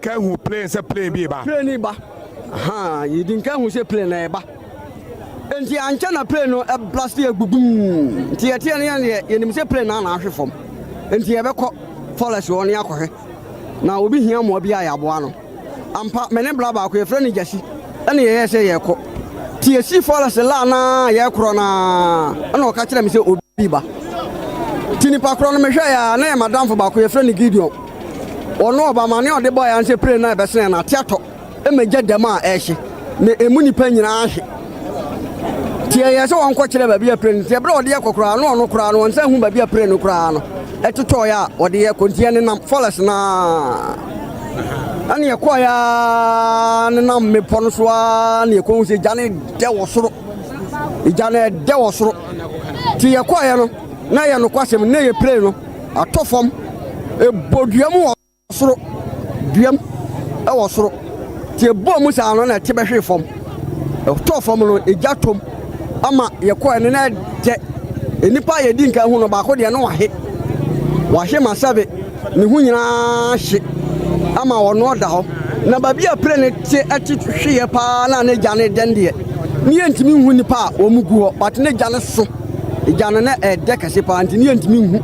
Can who plays a plane be ba? Plane ba. Aha, you didn't come who say plane ba. And the antenna plane no a blast here boom. Tiatian, you say plane on our form. And the ever follows on your now will be here more be I abuano. I'm part men and blabba with friendly Jessie. And the say yako. TSC follows a lana, yakrona. I know catch them say Obiba. Tini Pacron Meshaya, name Madame for back with friendly Gideon. Or no, about money on the boy and say play na besen na theater. E me get dem a ehye. Ne emuni panyina ahye. Tie ya so onko kire ba bia play. Tie bra ode yakokora no kora no nsa hu ba bia play no kora no. Etoto ya ode ye kontie ne nam forest na. Ani ya ne nam me pono so a ne ko se jane de wo soro. Ijane de wo soro. Tie ya no na ya no kwasem na ye play no atofom e boduam soro duam e wo soro tie bo mu sa no na tie behwe fom e to fom no e jatom ama ye ko ene na de enipa ye di nka hu no ba ko de no wahe masabe ne hu nyina hye ama wo no da ho na ba bia pre ne tie atithwe pa na ne jane dende ne yentimi hu nipa o mu gu ho but ne jane so e jane na e de kase pa anti ne yentimi hu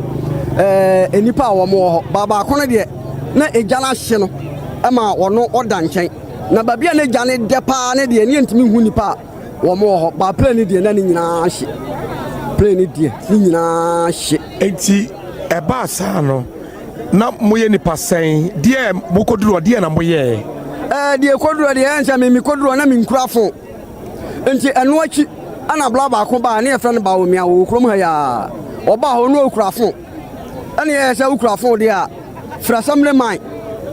enipa wo mo ho baba ko ne de na ejana hye no ama wono oda nchen na babia na ejane depa ne de ne ntimi hu nipa wo mo ho ba plane de na ne nyina hye plane de ni nyina hye enti eba sa no na moye nipa sen de mokoduro de na moye de koduro de encha me koduro na me nkurafo enti eno achi ana bla ba ko ba ne efra ne ba wo mia wo krom ha ya oba ho no okurafo ene ye se okurafo de a fra samle man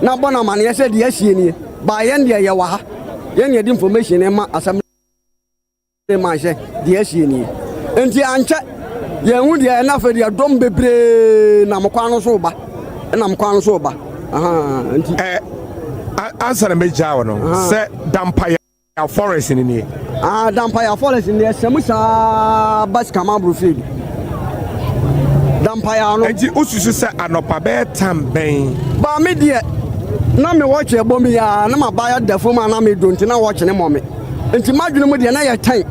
na bona man ye se de asie ni ba ye de ye wa ha ye ne de information ma assembly man se de asie ni enti anche ye hu de na fa de dom bebre na mkwa no so ba na mkwa no so ba aha enti answer me jawo no se dampaya forest ni dampaya forest ni semusa bas kamabru field dampaya no enti ususu se anopa be tamben ba me de na me watch e bomi ya na ma ba ya dafo ma na me donti na watch ne momme enti madwene mu de na ye tan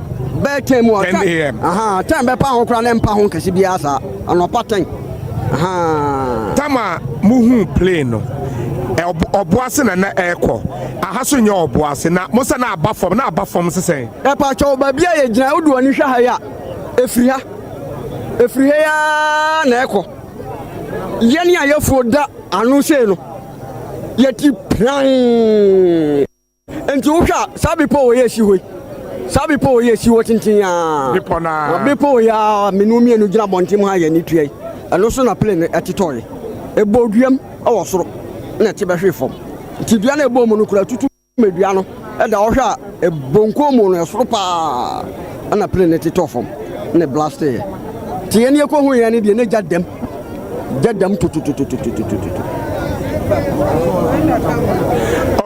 be tan mu 10 am aha tan be pa ho kra na mpa ho kase bia sa anopa tan aha tama muhu plane no oboase na eko aha so nya oboase na mo se na aba fom sesen e pa cho ba bia ye gina odu ani hwa ha ya efri ya na eko yeni ayefo da anu se no yeti plan enti wo hwa sabi po ye si hoi sabi po ye si wo tintin ya bipo ya menu mienu gina bontim ha ya ni tuai eno so na plane etitoye eboduam awo soro na ti behwe fom ti dua na ebo mu no kura tutu medua no e da wo hwa ebonko mu no soro pa na plane etitofom na blast ye ti ene ko hu ye ne de na jadam tutu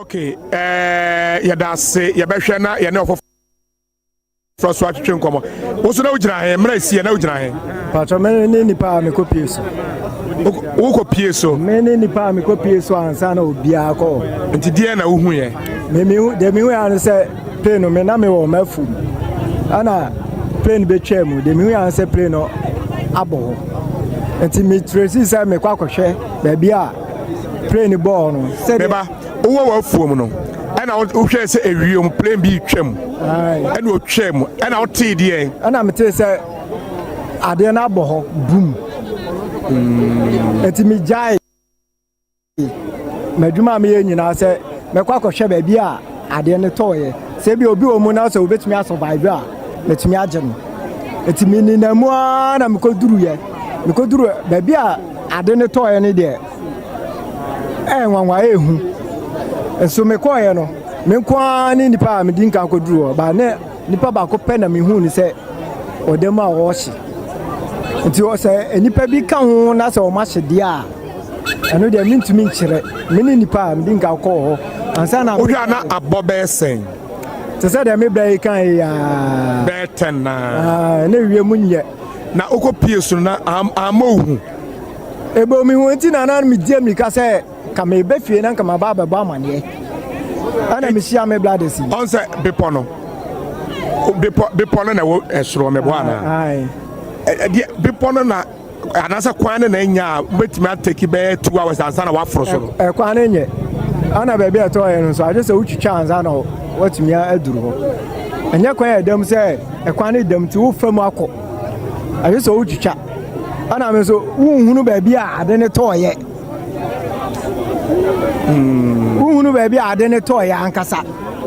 okay ya da se ya behwe na ya ne ofo François Tchenkomo wo so na ujira he mra sie na ujira he patro me ne nipa me kopie so wo kopie so me ne nipa me kopie so ansa na obia ko nti die na wo hu ye me hu ya no se plane me na me wo mafu ana plane be twam de me hu ya se plane no abo nti me tracy se me kwakohwe ba bia plane ball no se beba wo wa fuom no ana wo hwe se ewiom plane bi twam ana wo twam ana wo te die ana me te se ade na abo ho boom eti mi jai madwuma me nyina se me kwakohwe ba bia ade ne toye se bi obi o mu na so obetumi survive a metumi agye no eti mi ni na mu na me koduru ba bia ade ne toye ne de nwanwa ehu enso me koye no me kwa ni nipa me dinka koduru ba ne nipa ba ko pe na me hu ni se odem a wo hye nti o se nipa bi ka ho na se o ma hye dia eno de me ntumi nkyere me ni nipa me dinka ko ho ansa na wo hwa na abobe sen se se de me bai kan ya beten na na wie mu nye na okopie so na amaohu ebo mi hu nti na na mi die mi ka se kama ebe fie na kama ba ba amane ana me sia me blood si on say bepo no na wo esoro me bo ana ai bepo no na anasa kwan na nya betimi ateki be 2 hours ansa na wa foro so kwan na nye ana ba bia to ye no so aje se utwitwa ansa na watimi aduru ho enya kwan edam se kwan na edam ti wo fam akọ aje se utwitwa ana me so unhunu ba bia ade ne to ye unhunu ba bia ade ne to ye ankasa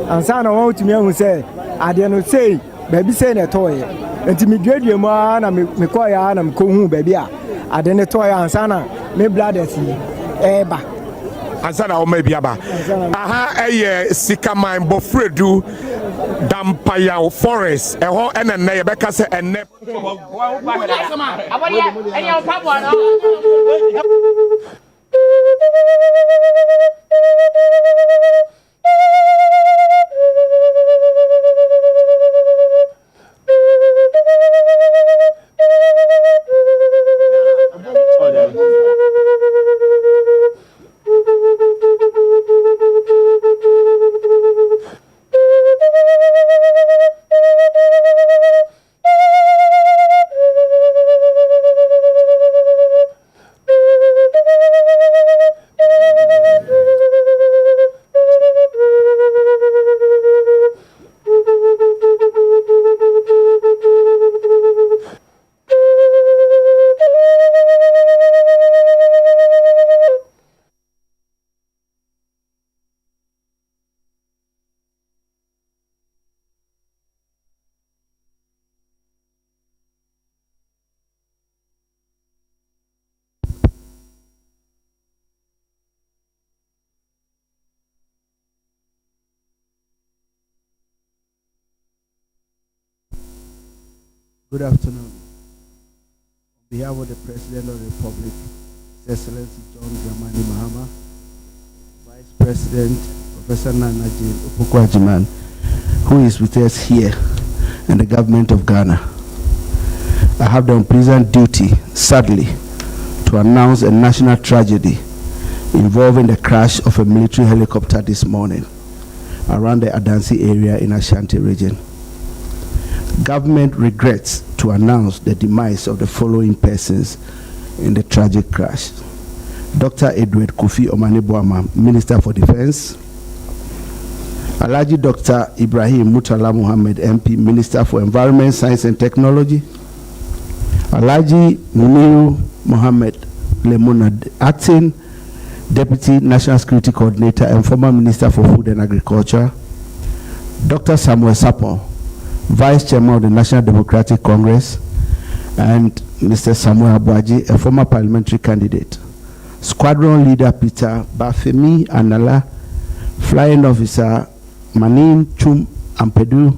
ansa na wo utimi ahu se ade no sei ba bi sei ne to ye enti me duadue mu na me ko ya na me ko hu ba bia ade ne to ye ansa na me brothers ba ansa na o ma bia ba aha sikaman bofredu dampaya forest eho ene na ye beka se ene Good afternoon. On behalf of the President of the Republic, His Excellency John Dramani Mahama, Vice President Professor Nana Jane Opoku-Agyeman, who is with us here, and the government of Ghana, I have the unpleasant duty, sadly, to announce a national tragedy involving the crash of a military helicopter this morning around the Adansi area in Ashanti region. Government regrets to announce the demise of the following persons in the tragic crash: Dr. Edward Kofi Omane-Boamah, Minister for Defense; Alhaji Dr. Ibrahim Murtala Muhammad, MP, Minister for Environment, Science and Technology; Alhaji Muniru Mohammed Lemuna, Acting Deputy National Security Coordinator and former Minister for Food and Agriculture; Dr. Samuel Sapon, Vice Chairman of the National Democratic Congress; and Mr. Samuel Abuaji, a former parliamentary candidate; Squadron Leader Peter Bafemi Anala, Flying Officer Manin Chum Ampedu,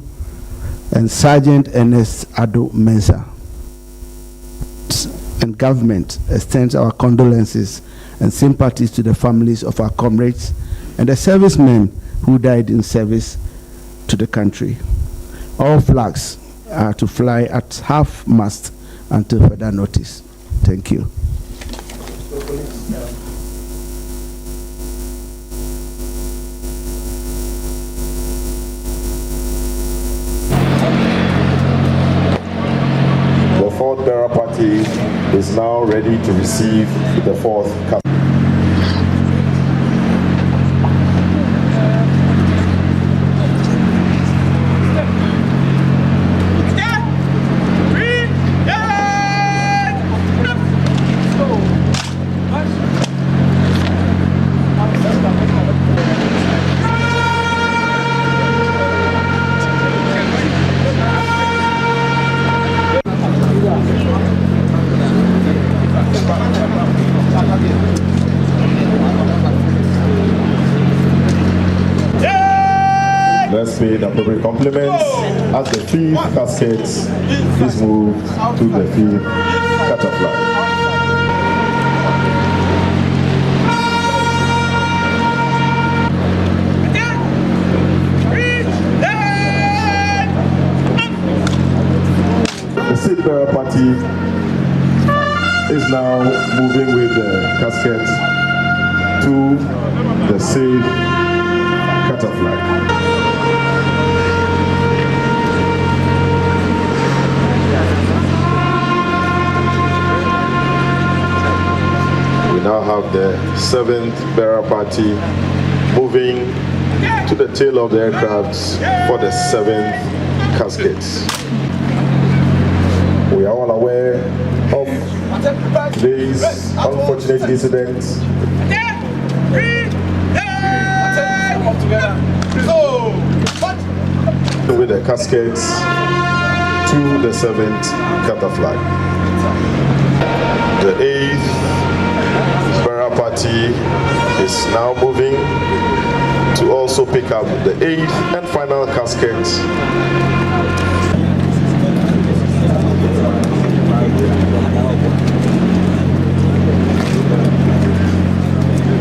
and Sergeant Ernest Ado Mensah. And government extends our condolences and sympathies to the families of our comrades and the servicemen who died in service to the country. All flags are to fly at half-mast until further notice. Thank you. The fourth bearer party is now ready to receive the fourth casket. Let's pay the appropriate compliments as the fifth casket is moved to the fifth cataflight. The sixth bearer party is now moving with the casket to the safe cataflag. We now have the 7th bearer party moving to the tail of the aircraft for the 7th caskets. We are all aware of today's unfortunate incident. With the caskets to the 7th cataflag. The 8th bearer party is now moving to also pick up the 8th and final casket.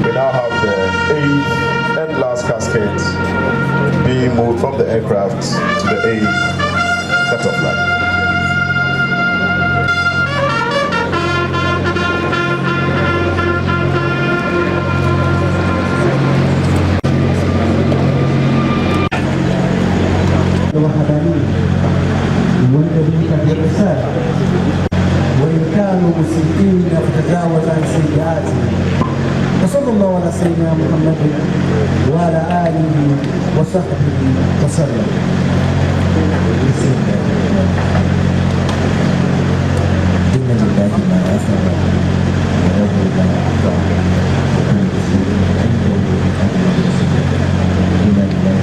We now have the 8th and last casket being moved from the aircraft to the 8th cataflag. وإن كانوا مسيئين فتجاوز عن سيئاتهم وصلى الله على سيدنا محمد وعلى آله وصحبه وسلم. إن لله ما أخذ وله ما أعطى وكل شيء عنده بقدر. إن لله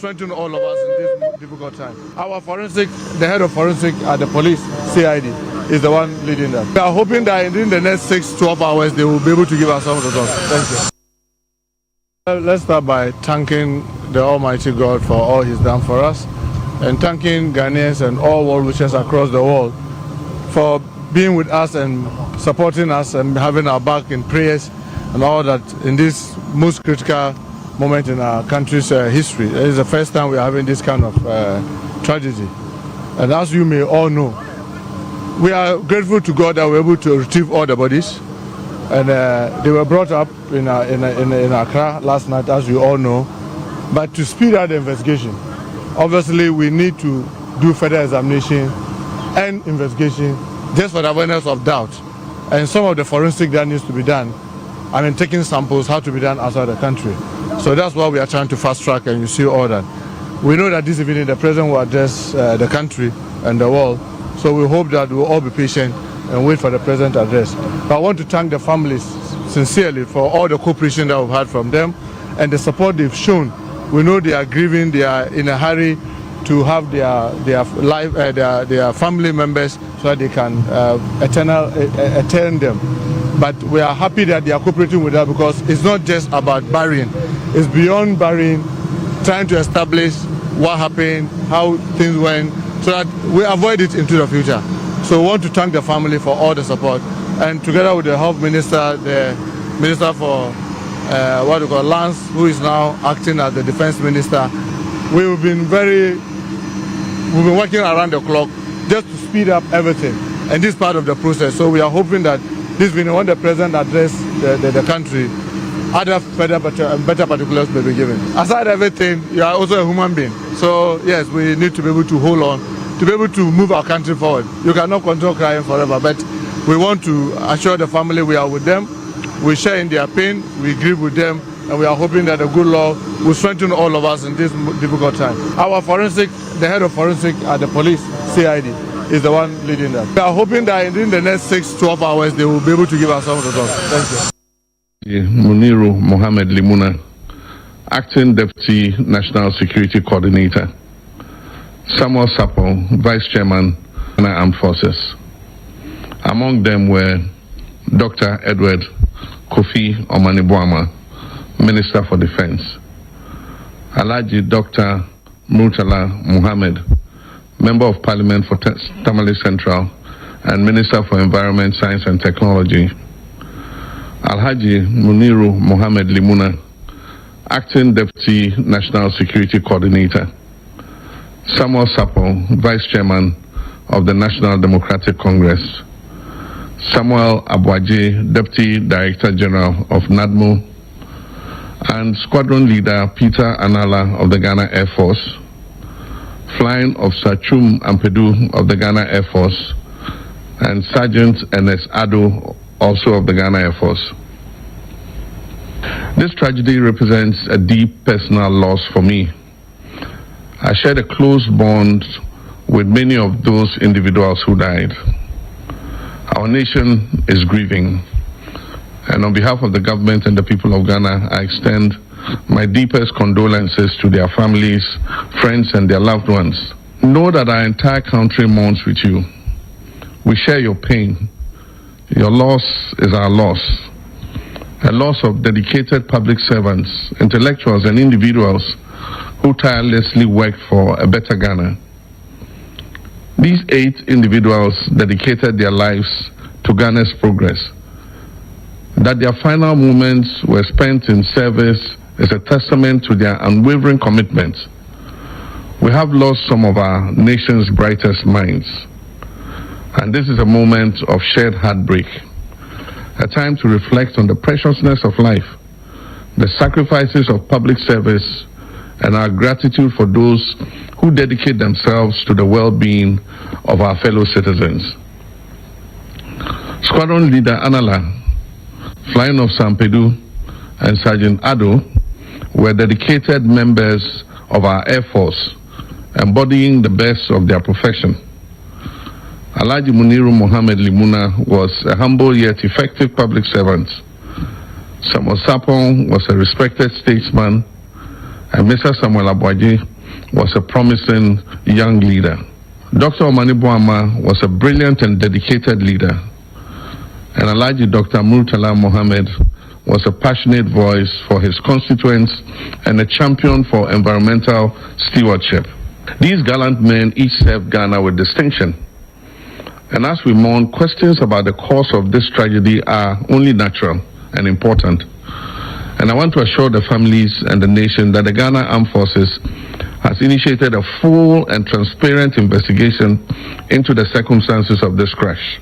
strengthen all of us in this difficult time. Our forensic, the head of forensic at the police, CID, is the one leading that. We are hoping that in the next 6-12 hours, they will be able to give us some results. Thank you. Let's start by thanking the Almighty God for all He's done for us, and thanking Ghanaians and all world wishers across the world for being with us and supporting us and having our back in prayers and all that in this most critical moment in our country's history. It is the first time we are having this kind of tragedy. And as you may all know, we are grateful to God that we were able to retrieve all the bodies. And they were brought up in Accra last night, as you all know. But to speed up the investigation, obviously we need to do further examination and investigation just for the awareness of doubt. And some of the forensic that needs to be done, I mean, taking samples, how to be done outside the country. So that's why we are trying to fast track, and you see all that. We know that this evening the President will address the country and the world. So we hope that we will all be patient and wait for the President address. But I want to thank the families sincerely for all the cooperation that we've had from them and the support they've shown. We know they are grieving, they are in a hurry to have their family members so that they can attend them. But we are happy that they are cooperating with us, because it's not just about burying, it's beyond burying, trying to establish what happened, how things went, so that we avoid it into the future. So we want to thank the family for all the support, and together with the Health Minister, the Minister for Lands, who is now acting as the Defense Minister, we've been working around the clock just to speed up everything and this part of the process. So we are hoping that this will, when the President addresses the country, other further better particulars may be given. Aside everything, you are also a human being. So yes, we need to be able to hold on, to be able to move our country forward. You cannot control crying forever, but we want to assure the family we are with them. We share in their pain, we grieve with them, and we are hoping that the good Lord will strengthen all of us in this difficult time. Our forensic, the head of forensic at the police, CID, is the one leading that. We are hoping that in the next 6-12 hours, they will be able to give us some results. Thank you. Muniru Mohammed Limuna, Acting Deputy National Security Coordinator. Samuel Sapo, Vice Chairman, Armed Forces. Among them were Dr. Edward Kofi Omanibuama, Minister for Defense. Alhaji Dr. Murtala Muhammad, Member of Parliament for Tamale Central and Minister for Environment, Science and Technology. Alhaji Muniru Mohammed Limuna, Acting Deputy National Security Coordinator. Samuel Sapo, Vice Chairman of the National Democratic Congress. Samuel Abuaje, Deputy Director General of NADMO, and Squadron Leader Peter Anala of the Ghana Air Force, Flying Officer Chum Ampedu of the Ghana Air Force, and Sergeant Ernest Ado, also of the Ghana Air Force. This tragedy represents a deep personal loss for me. I shared a close bond with many of those individuals who died. Our nation is grieving, and on behalf of the government and the people of Ghana, I extend my deepest condolences to their families, friends, and their loved ones. Know that our entire country mourns with you. We share your pain. Your loss is our loss. A loss of dedicated public servants, intellectuals, and individuals who tirelessly worked for a better Ghana. These 8 individuals dedicated their lives to Ghana's progress. That their final moments were spent in service is a testament to their unwavering commitment. We have lost some of our nation's brightest minds, and this is a moment of shared heartbreak, a time to reflect on the preciousness of life, the sacrifices of public service, and our gratitude for those who dedicate themselves to the well-being of our fellow citizens. Squadron Leader Anala, Flying Officer Ampedu, and Sergeant Ado were dedicated members of our Air Force, embodying the best of their profession. Alhaji Muniru Mohammed Limuna was a humble yet effective public servant. Samuel Sapong was a respected statesman, and Mr. Samuel Abuaje was a promising young leader. Dr. Omani Boama was a brilliant and dedicated leader. And Alhaji Dr. Murtala Mohammed was a passionate voice for his constituents and a champion for environmental stewardship. These gallant men each served Ghana with distinction. And as we mourn, questions about the cause of this tragedy are only natural and important. And I want to assure the families and the nation that the Ghana Armed Forces has initiated a full and transparent investigation into the circumstances of this crash.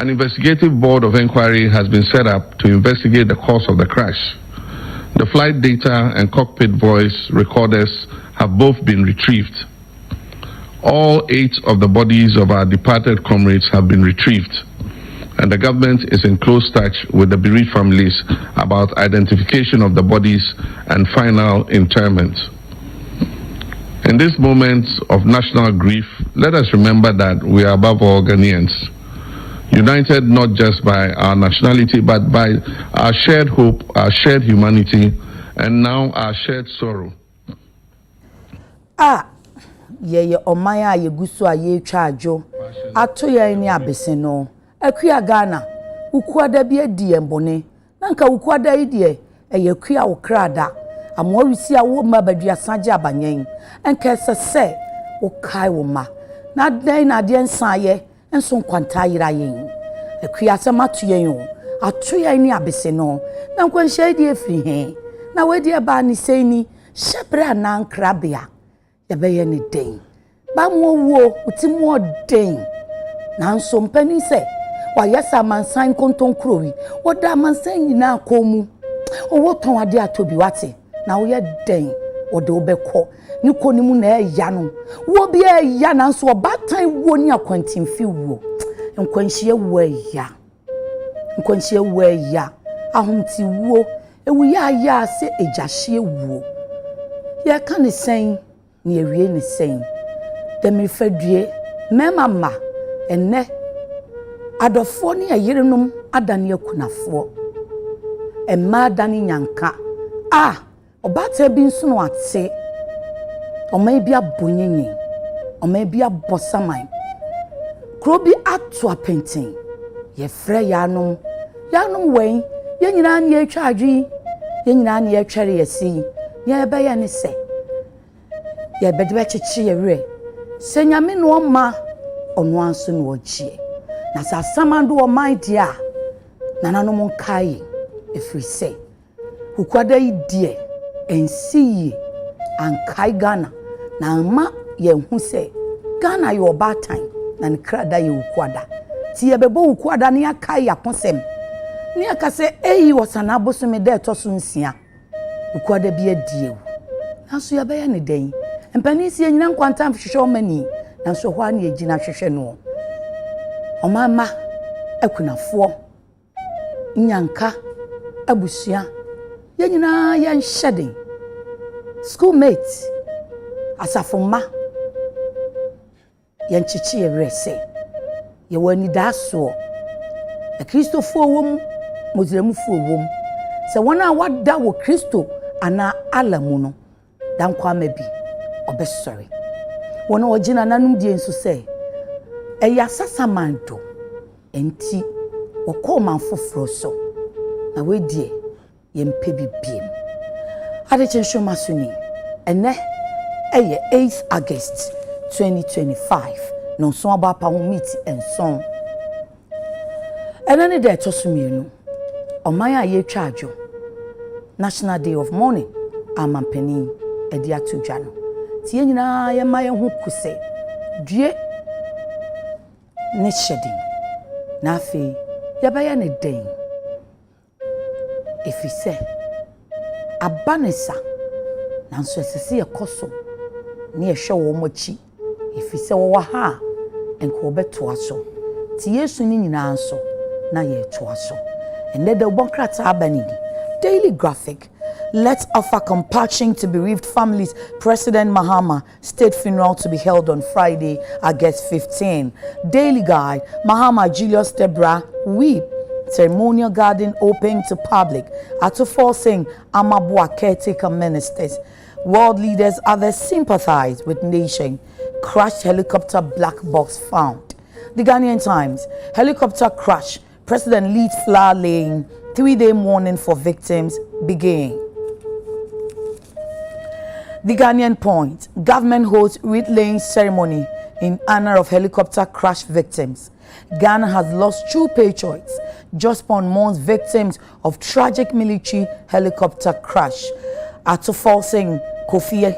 An investigative board of inquiry has been set up to investigate the cause of the crash. The flight data and cockpit voice recorders have both been retrieved. All 8 of the bodies of our departed comrades have been retrieved, and the government is in close touch with the bereaved families about identification of the bodies and final interment. In this moment of national grief, let us remember that we are above all Ghanaians, united not just by our nationality, but by our shared hope, our shared humanity, and now our shared sorrow. Ye omaya ye gusu a ye twajo ato ye ni abese no akua Ghana ukuada bi adi embone nanka ukuada idie eye kua okrada amorisi a wo mabadua sanje abanyen enka sese wo kai wo ma na dan na de nsaye enso nkwanta yira yen akua semato yen ato ye ni abese no na nkwanhye die firi he na wedi ba ni seni shebra na nkrabia yabeye ni den ba mo utimu den nanso mpani se wa yesa mansan kontonkrowi woda mansan nyina akomu owo ton ade atobi wate na wo ye den wode obekọ ni konimu na ya no wo bi ya nanso obatan wo ni akwantimfi wo nkwanhie wo ya ahomti wo ewu ya se ejahye wo ye kan sen ni ewie ni sen demi fadue mema enne adofo ni ayirenum adane akunafo emma adane nyanka obata bi nso no ate omai bi abonyenyi omai bi abosaman krobi atu apenten ye frɛ yanom wen ye nyina na ye twa adwi ye nyina na ye twere yesi ye be ye ne se ye bedebe chichi ye re se nyame no ma ono anso no ochie na sa samando o mind dia nananom nkai efiri se hukwada idie ensi ankai Ghana na ma ye hu se Ghana yo batan na nkrada ye hukwada ti ye bebo hukwada ne akai akonsem ne akase eyi wasana bosome de toso nsia hukwada bi adie naso ye be ye ne den empanisi nyina nkwanta mhwehwe omani nanso hwa ne egina hwehwe no omama akunafo nyanka abusua ye nyina ye nhedin schoolmates asafoma ye nchichi ye rese ye wani daso e Kristofo wom moziremfo wom se wona wada wo Kristo ana alamu no dan kwama bi obesori wona ogina nanum die nso se eya sasamando enti okoma foforo so na wedie ye mpe bibiem Adekye Nsroma suni ene eye 8 August 2025 no so abapa ho meet enson ene ne de tosumienu oman a ye twa adwo National Day of Mourning amampani edi atudwa no tie nyina ye ma ye ho kuse due ne hyedin na afi ye ba ye ne den efise abanesa nanso esese ye koso ne ye hwe wo mochi efise wo ha enko beto aso ti Yesu ni nyina anso na ye to aso ende de bonkrata abanini Daily Graphic. Let's offer compassion to bereaved families. President Mahama, state funeral to be held on Friday, August 15. Daily Guide, Mahama Julius Debra, weep. Ceremonial garden open to public. Atufo sing Amabua caretaker ministers. World leaders others sympathize with nation. Crashed helicopter black box found. The Ghanaian Times. Helicopter crash. President leads flower laying. 3-day mourning for victims begin. The Ghanaian Point. Government holds wreath laying ceremony in honor of helicopter crash victims. Ghana has lost 2 patriots. Jospon mourns victims of tragic military helicopter crash. Atufal Singh Kofi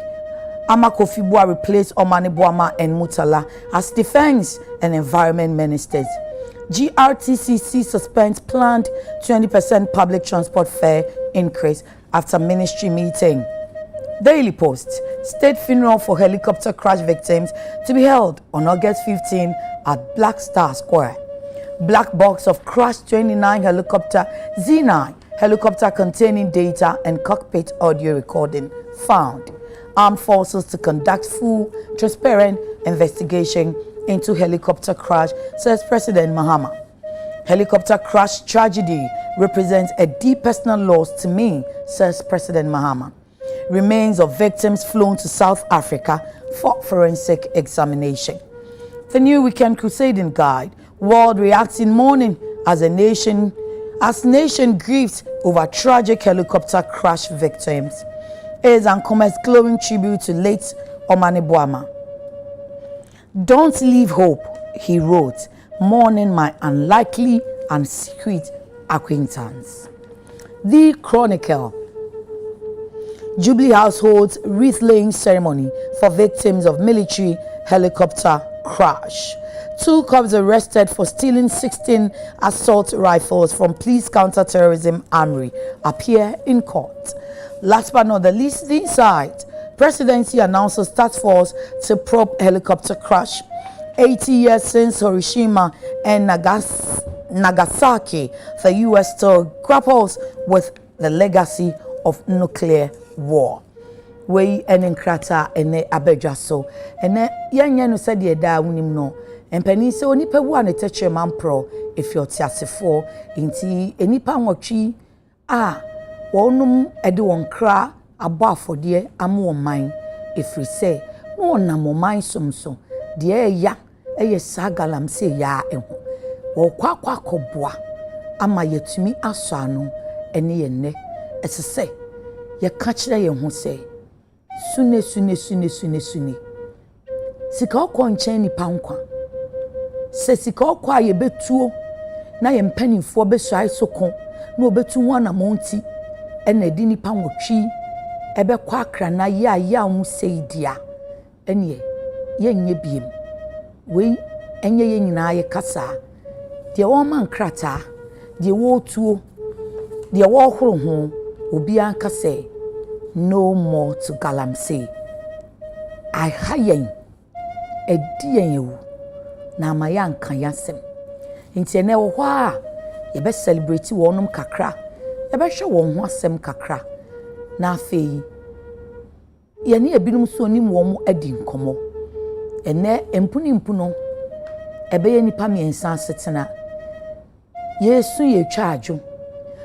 Ama Kofi Bua replaced Omani Boama and Mutala as defense and environment ministers. GRTCC suspends planned 20% public transport fare increase after ministry meeting. Daily Post. State funeral for helicopter crash victims to be held on August 15 at Black Star Square. Black box of crashed 29 helicopter Z9 helicopter containing data and cockpit audio recording found. Armed forces to conduct full, transparent investigation into helicopter crash, says President Mahama. Helicopter crash tragedy represents a deep personal loss to me, says President Mahama. Remains of victims flown to South Africa for forensic examination. The New Weekend Crusading Guide. World reacts in mourning as nation grieves over tragic helicopter crash victims. Aids and Commerce glowing tribute to late Omani Boama. Don't leave hope, he wrote, mourning my unlikely and secret acquaintance. The Chronicle. Jubilee households wreath-laying ceremony for victims of military helicopter crash. 2 cops arrested for stealing 16 assault rifles from police counter-terrorism armory appear in court. Last but not the least, the inside. Presidency announces task force to probe helicopter crash. 80 years since Hiroshima and Nagasaki, the U.S. still grapples with the legacy of nuclear war. We enenkrata ene abedwaso ene yenye no said ye da wonim no empani se onipa wu an teche mampro efiotiasefo nti enipa nwotwi a wonum ede wonkra abo afode am woman efri se no wonam woman somso de eya eye sagalam se ya eho wo kwakwa koboa ama yetumi aso ano ene ye ne esese ye ka kire ye ho se sune sika okọ nchen nipa nkwa se sika okọ a ye betuo na ye mpanimfo besuai soko na obetu ho na monti ena di nipa nwotwi ebe kwa akra na ye hu seidia ene ye nye biem we enye ye nyina ye kasa de wo man krata de wo tuo de wo horo ho obi anka se no more to galamsey. I hayen ediyen yewu na amayan kan yasem. Nti ene wo ho a ye be celebrate wonum kakra. Ye be hwe won ho asem kakra. Na afei ye ne ebinum so nim wo mu adi nkomo. Ene empuni no ebe ye nipa miensa asetena. Yesu ye twa adwo.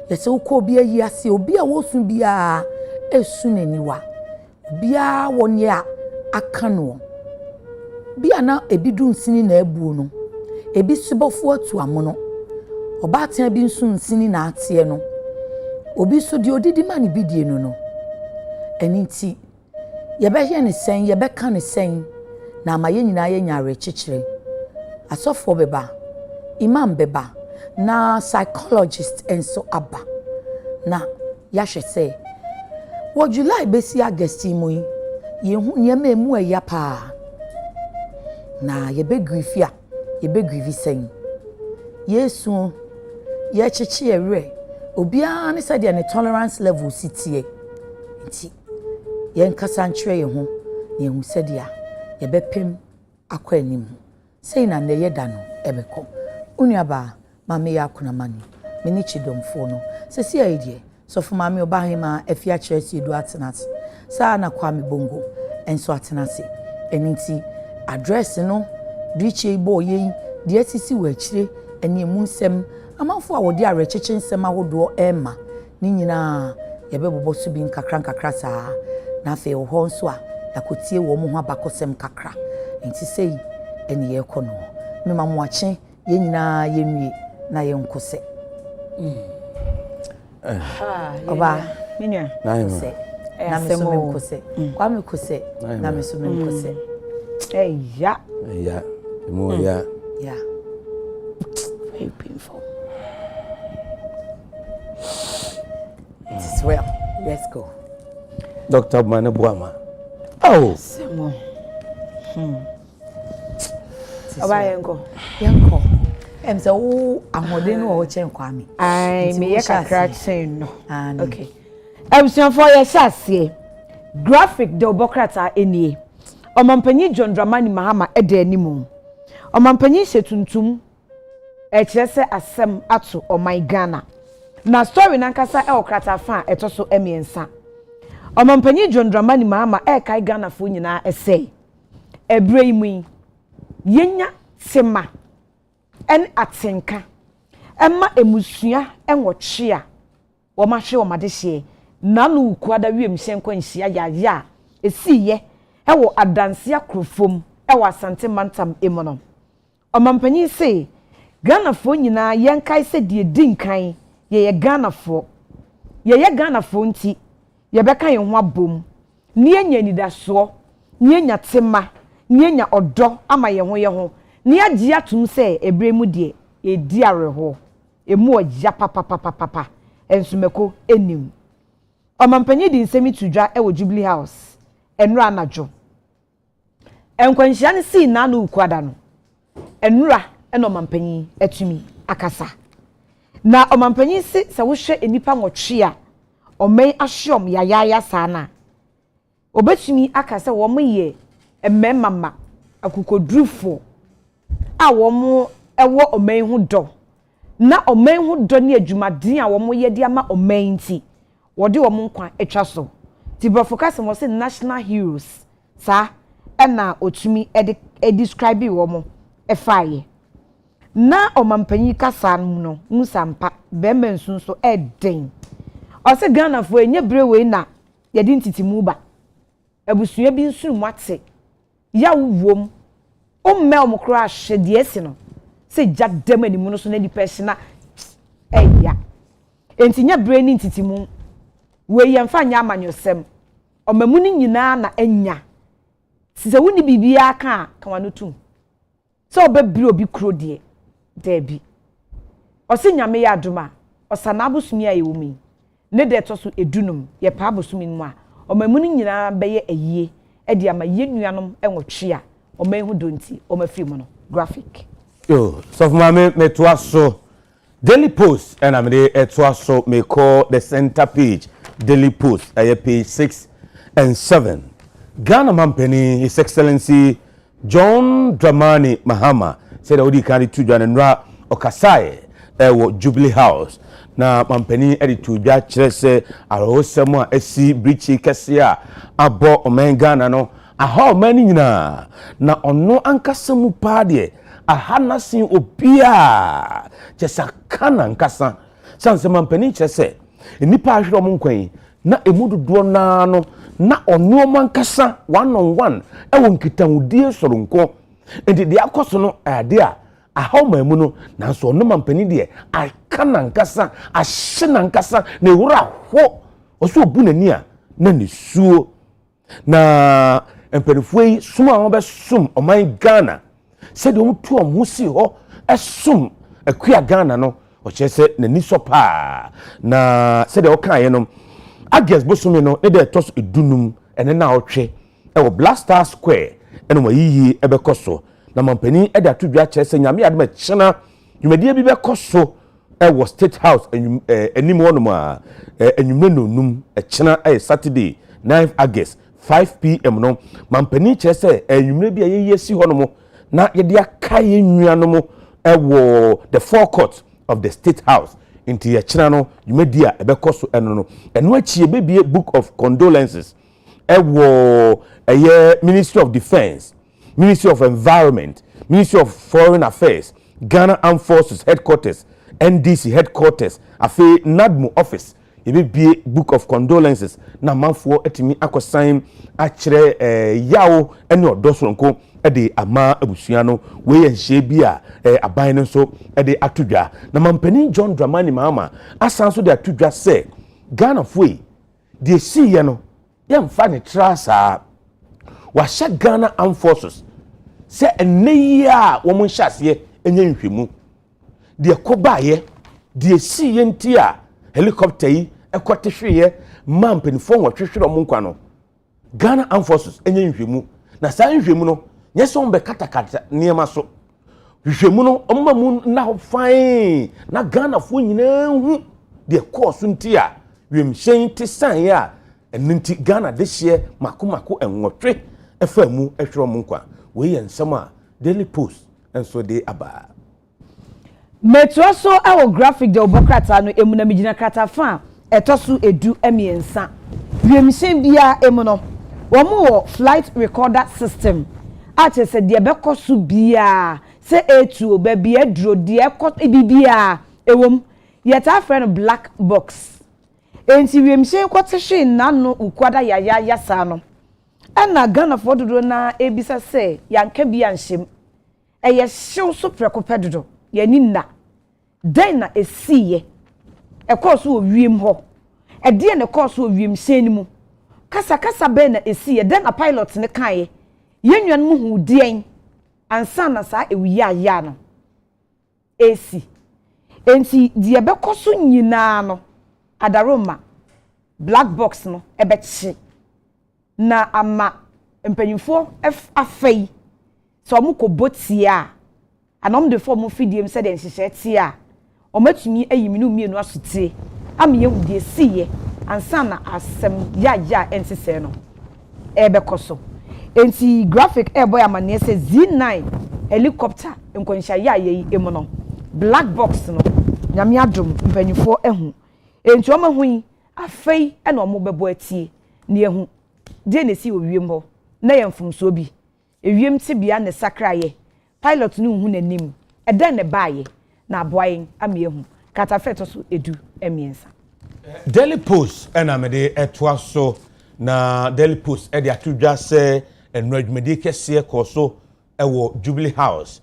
Ye se wo ko obi ayi ase obi a wo sun bia esuneniwa bia wonye aka no bia na ebidu nsini na ebuo no ebi subofo atu amono obaatan bi nsu nsini na atie no obi so de odidi ma ne bidie no eninti ye be hye ne sen ye be ka ne sen na amaye nyina ye nyare chichire asofo beba imam beba na psychologist enso aba na yahwe se wo July besi August mu ye hu nyema emu eya pa na ye be grifia ye be grivi sen Yesu ye chichi ere obia ne said ne tolerance level sitie nti ye nkasa nkyere ye ho ye hu said ye be pem akwa anim sei na ne ye da no ebekọ unuaba mama ya kuna mani meni chidomfo no sesi aidie so for mama obahima afia church edu atenase sa na kwame bongo enso atenase eninti address no biche ibo ye de asisi wa akire ene emu nsem amanfo a wode arecheche nsem ahodo ema ni nyina ye bebobo so bi nkakra saa na afei wo ho nso a yakotie wo mo ho abakosem kakra nti sei ene ye kɔ no me ma mo akye ye nyina ye nwie na ye nkose oba minua nkose na me so me nkose kwa me nkose na me so me nkose ya mo ya very painful. It is well. Let's go. Dr. Mane Buama. Oh. Semo. Oba yenko. Yenko. Emse wo ahode no wo chen kwa mi. Ai me ye kakra chen no. Okay. Ebusuafo ye hyasie. Graphic de obokrata enie. Omampanyi John Dramani Mahama ede animu. Omampanyi hyetuntum ekyerese asem ato oman Ghana. Na story nankasa e okrata fa etoso emiensa. Omampanyi John Dramani Mahama kai Ghana fo nyina ese. Ebreimu yenya sema en atenka. Emma emusua enwoche a wo mahwe wo madehye na no ukuada wiem hyenkwa nhia ya esiye ewo adanse akrofom ewo asante mantam emono. Omampanyi se Ghana fo nyina yenkai se die dinkan ye Ghana fo nti ye beka ye ho abom ne enya nidaso ne enya tema ne enya odo ama ye ho ne agye atum se ebremu de e di areho emu ogya papa ensumeko enim. Omampanyi di nsemi tudwa e wo Jubilee House enura anajo enkwanhia ne si na no ukwada no enura eno omampanyi atumi akasa na omampanyi se wo hwe enipa nwotwe a omen ahyom yayaya sana obetumi akasa wo mo ye emmemama akukodrufo a wo mo ewo omen ho do na omen ho do ne adwumaden a wo mo ye de ama omen nti wo de wo mo nkwa etwa so ti brofocus mo se national heroes sa na otumi describe wo mo efaye na omampanyi kasa no musampa be mensun so eden o se Ghana fo enye brewe na ye di ntitimu ba abusua bi nsuru mwate ya wuwom o me o mokro ahye de esi no se jadem animu no so na di persona eya enti nya bre ni ntitimu we ye mfa nya amanyosem o mamu ni nyina na enya sise woni bibia aka wano tum so obebre obi kro de debi o se nyame ya aduma o sanabusumi ayewumi ne de to so edunum ye pa abusumi mu a o mamu ni nyina beye ayie e de ama ye nuanom enwotwe a o manhu donti o mafiri mu no graphic yo so for me to so Daily Post and I'm there so me call the center page Daily Post page 6 and 7 Ghana Mampeni His Excellency John Dramani Mahama said odi kan tu dwa nra okasae wo Jubilee House na Mampeni editu dwa kire se arosem a asi brichi kese a abo omen Ghana no aha omani nyina na ono ankasa mu pa de aha nasin obia chesa kana ankasa sanse Mampeni kire se nipa ahwere om nkwan na emudodo na no na ono mankasa one on one ewo nkitahudie soronko enti de akoso no ade a ahoma mu no na so ono Mampeni de aka nankasa ahye nankasa na ewura ho oso obu nani a na ne suo na emperifoi suma ho be sum oman Ghana se de omutu omusi ho esum akua Ghana no o chese nani so pa na se de okan no August bosumi no ne de tos edunum ene na otwe e wo Blaster Square ene mo yiyi ebe koso na Mampeni e da tudwa chese nyame ade ma chena nwumedie bi be koso e wo State House enim wono ma enwumre no num e chena e Saturday 9th August 5 p.m. no Mampeni chese enwumre bi ye si hono mo na ye de aka ye nnuano mo e wo the forecourt of the State House inti ya china no yumedia ebekoso eno no eno achi ebebie book of condolences ewo Ministry of Defense, Ministry of Environment, Ministry of Foreign Affairs, Ghana Armed Forces Headquarters, NDC Headquarters, afi NADMO office yɛbɛbie book of condolences na amanfoɔ atumi akɔsan akyerɛ yawo ne ɔdɔ soronko de ama abusua no wei yɛ nhyɛ bi a aban no nso de ato dwa na mampanin John Dramani Mahama asan so de ato dwa sɛ Ghana foi deɛ siiɛ no yɛmfa ne tra saa wahyɛ Ghana Armed Forces sɛ ɛnɛ yi a wɔn nhyɛ aseɛ ɛnyɛ nhwɛmu deɛ kɔbaayɛ deɛ siiɛ nti a helicopter yi ɛkɔte hweyɛ ma mpanimfoɔ wɔhwehwere ɔmo nkwa no Ghana Armed Forces ɛnyɛ nhwɛmu na saa nhwɛmu no nyɛ sɛ ɔmo bɛkatakata nneɛma so nhwɛmu no ɔmo mu na hɔ fain na Ghanafoɔ nyinaa hu deɛ kɔɔ so nti a wiemhyɛn te san yɛ a ɛno nti Ghana de hyɛ mako ɛnwɔtwe ɛfa mu ɛhwere ɔmo nkwa wei yɛ nsɛm a Daily Post nso de aba Metro so our graphic de obokrata no emu na migina krata fa etoso edu emiensa wiemhyɛn bia emu no wɔn flight recorder system a kyerɛ sɛ deɛ bɛkɔ so bia sɛ etu oba bia duro deɛ kɔ bibia ewom yɛta frɛ no black box enti wiemhyɛn kɔte hwe nano ukwada yaya sa no ɛna Ghana fo dodo na ebisa sɛ yanka bia nhyem ɛyɛ hyew so prɛkopɛ dodo yani na den na esiye ɛkɔ so wiem hɔ ɛdeɛ na ɛkɔ so wiem hyɛn mu kasa bɛn na esiye den na pilot ne kae yenwan mu hu deɛn ansa na saa ewiya aya no esi enti deɛ bɛkɔ so nyinaa no adaroma black box no ɛbɛkye na ama mpanyinfo afei so ɔmo kɔ botia anom de form fidiem sɛ de nhyehyɛ tia ɔmatumi ayiminu mienu asotie ame yehu de siye ansa na asɛm ya ensese no ɛbɛkɔ so enti graphic boy amane sɛ Z9 helicopter nkonhya ya yi emu no black box no nyame adom mpanyinfo ehu enti ɔma hu yi afei ɛna ɔmo bɛbɔ atie ne ehu de na si owiem hɔ na yɛmfomso bi ewiem tibia ne sakraye pilot ni hu nanim ɛdan ne baaye na aboayen amiehu katafeto so edu emiensa Daily Post ɛna mede ɛtoa so na Daily Post ɛde atodwa sɛ enradwumadi kɛseɛ kɔ so ɛwɔ Jubilee House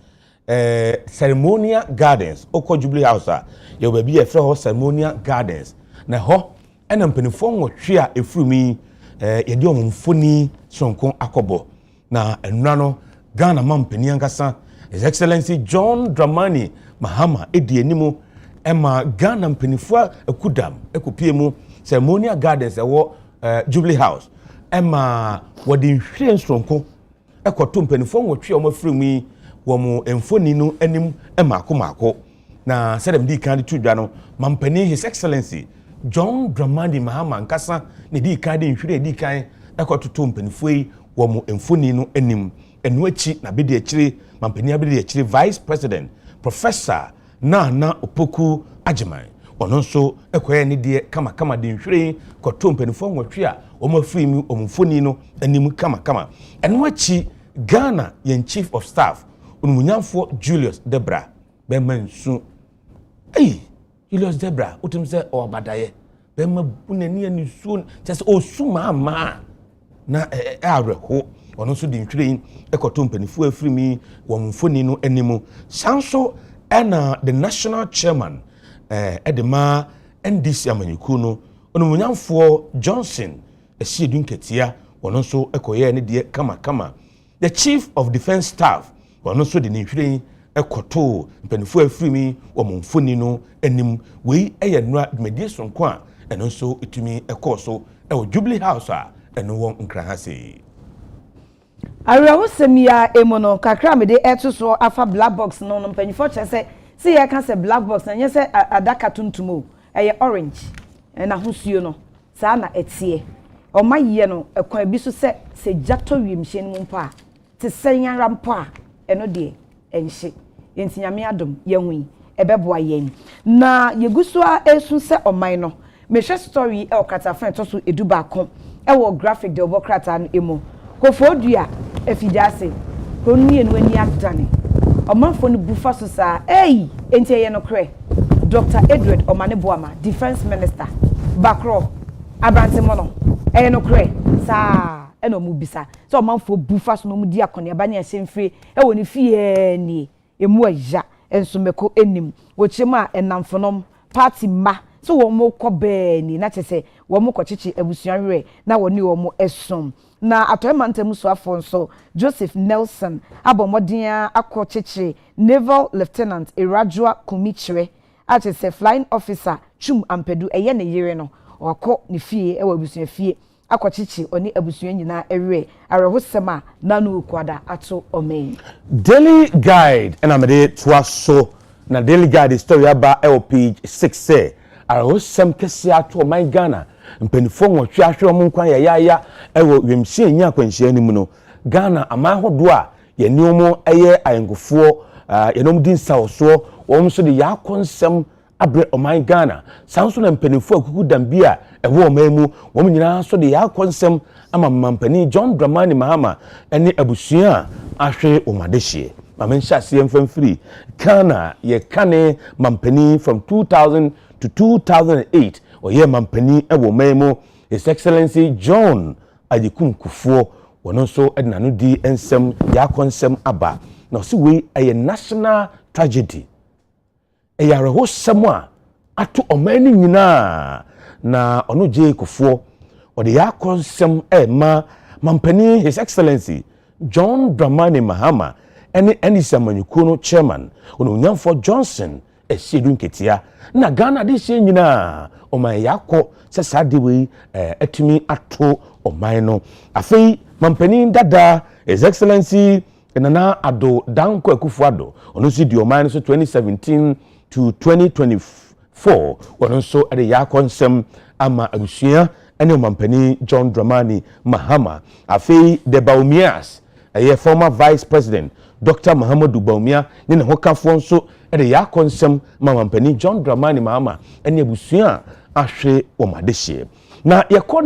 Ceremonial Gardens okɔ Jubilee House a yɛ baabi yɛfrɛ hɔ Ceremonial Gardens na hɔ ɛna mpanimfoɔ nwɔtwe a efurumi yɛde ɔmo mfoni sonko akɔbɔ na enra no Ghana mampani ankasa His Excellency John Dramani Mahama edi enimu ema Ghana mpanifua ekudam ekopie mu Ceremonial Gardens ewo Jubilee House ema wodi nhwire nsronko ekoto mpanifua nwotwe omo fremu wo emfoni no anim ema akomako na sedem di kan tudwa no mampani His Excellency John Dramani Mahama ankasa ne di kan de nhwire di kan ekoto mpanifua yi wo emfoni no anim enuachi na bedi akire mampani abedi akire Vice President Professor na opoku agiman ono nso ekoye ne de kama de nhwire koto mpanifo nwotwe a omafiri mu omfoni no anim kama enuachi Ghana yen Chief of Staff onumunyamfo Julius Debra bemansu Julius Debra utumse obadaye bema bunani ani su tese osuma ma na areho ono nso de nhwire ekoto mpanifo afirimi wo mfoni no animu sanso ena the national chairman edema NDC amanyuku no onumunyamfo Johnson esiedun ketia ono nso ekoye ne de kama the Chief of Defence Staff ono nso de nhwire ekoto mpanifo afirimi wo mfoni no anim wei eye nura medie sonko a eno nso etumi ekoso ewo Jubilee House a eno won nkrahase Arewo semia emono kakra me de etuso afa black box no mpanyifo kyese se ye ka se black box na nye se adaka tuntumo eye orange na hosuo no saa na etie o maye no ekwan bi so se jato wiemhye no mpa te senyanra mpa eno de enhye yentinyame adom yehui ebeboa yen na yeguso a esu se oman no mehwe story e okatafan to so eduba ko e wo graphic de obokrata no emo kofodua efidase konni enu ani adane omanfo no bufa so saa enti ye no kre Dr. Edward Omaneboama Defense Minister bakro abrante mo no no kre saa no mu bisa so manfo bufa so no mu di akone ba ne asemfre woni fie ni emu aja enso meko enim wo chema enamfonom party ma so wo mo kɔ bɛɛ ni na kyese wo mo kɔkyeche abusuanwe na woni wo mo esom na atoyema ntemu so afɔ nso Joseph Nelson abomodia akɔkyeche Naval Lieutenant Irajua Kumichire a kyese flying officer Chum Ampedu eye ne yere no wakɔ ne fie wa abusua fie akɔkyeche oni abusua nyina ewe arehosema na no kwada ato omen Daily Guide and amede twaso na Daily Guide story aba page 6 say arehosem kese ato my Ghana mpenifo nwotwe ahwe om nkwan ya ewo wemsie nya kwanhyia ni mu no Ghana amahodo a ye niomo eye ayenkofo yenom din sawso wom so de yakonsem abre oman Ghana sanso na mpenifo akuku dambia ewo omamu wom nyina so de yakonsem ama mampani John Dramani Mahama ene abusua ahwe omadehye mamensha siem famfiri Ghana ye kane mampani from 2000 to 2008 oye mampani ewo memo His Excellency John Adekye Nsroma wono so ednanu di ensem yakonsem aba na si we a national tragedy eyare semwa ato omani nyina na ono je kufo ode yakonsem ma mampani His Excellency John Dramani Mahama eni samanyuko no chairman ono nyamfo Johnson esiedu ketia na Ghana de hye nyina oman yakọ se sade we atumi ato oman no afei mampani dada His Excellency Nana Ado Danko Akufo-Addo ono si di oman so 2017 to 2024 ono so ade yakonsem ama abusua ene mampani John Dramani Mahama afei de Baumias former vice president Dr. Muhammadu Bawumia ne hokafo nso ede yakonsem mampani John Dramani Mahama ene abusua ahwe omadehye na yekọ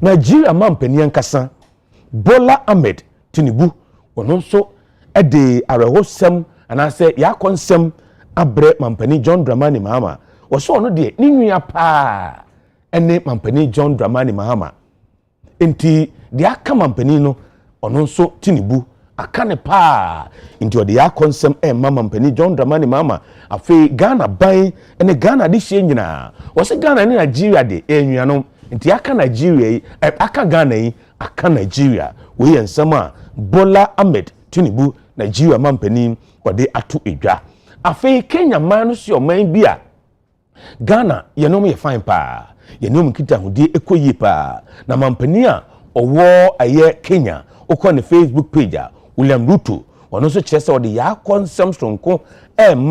Nigeria mampani ankasa Bola Ahmed Tinubu ono nso ede arehosem anase yakonsem abre mampani John Dramani Mahama oso ono de ninua pa ene mampani John Dramani Mahama enti de aka mampani no ono nso Tinubu akane pa nti ode yakonsem mampani John Dramani Mahama afi Ghana ban ene Ghana de hye nyina wose Ghana ne Nigeria de ennuanom nti aka Nigeria aka Ghana yi aka Nigeria we ensema Bola Ahmed Tinubu Nigeria mampani ode ato edwa afi Kenya man no si oman bia Ghana yenom ye fine pa yenom kita hudi ekoyi pa na mampani a owo aye Kenya okọ ne Facebook page William Ruto ono so kyerɛ sɛ ɔde yakonsem sonko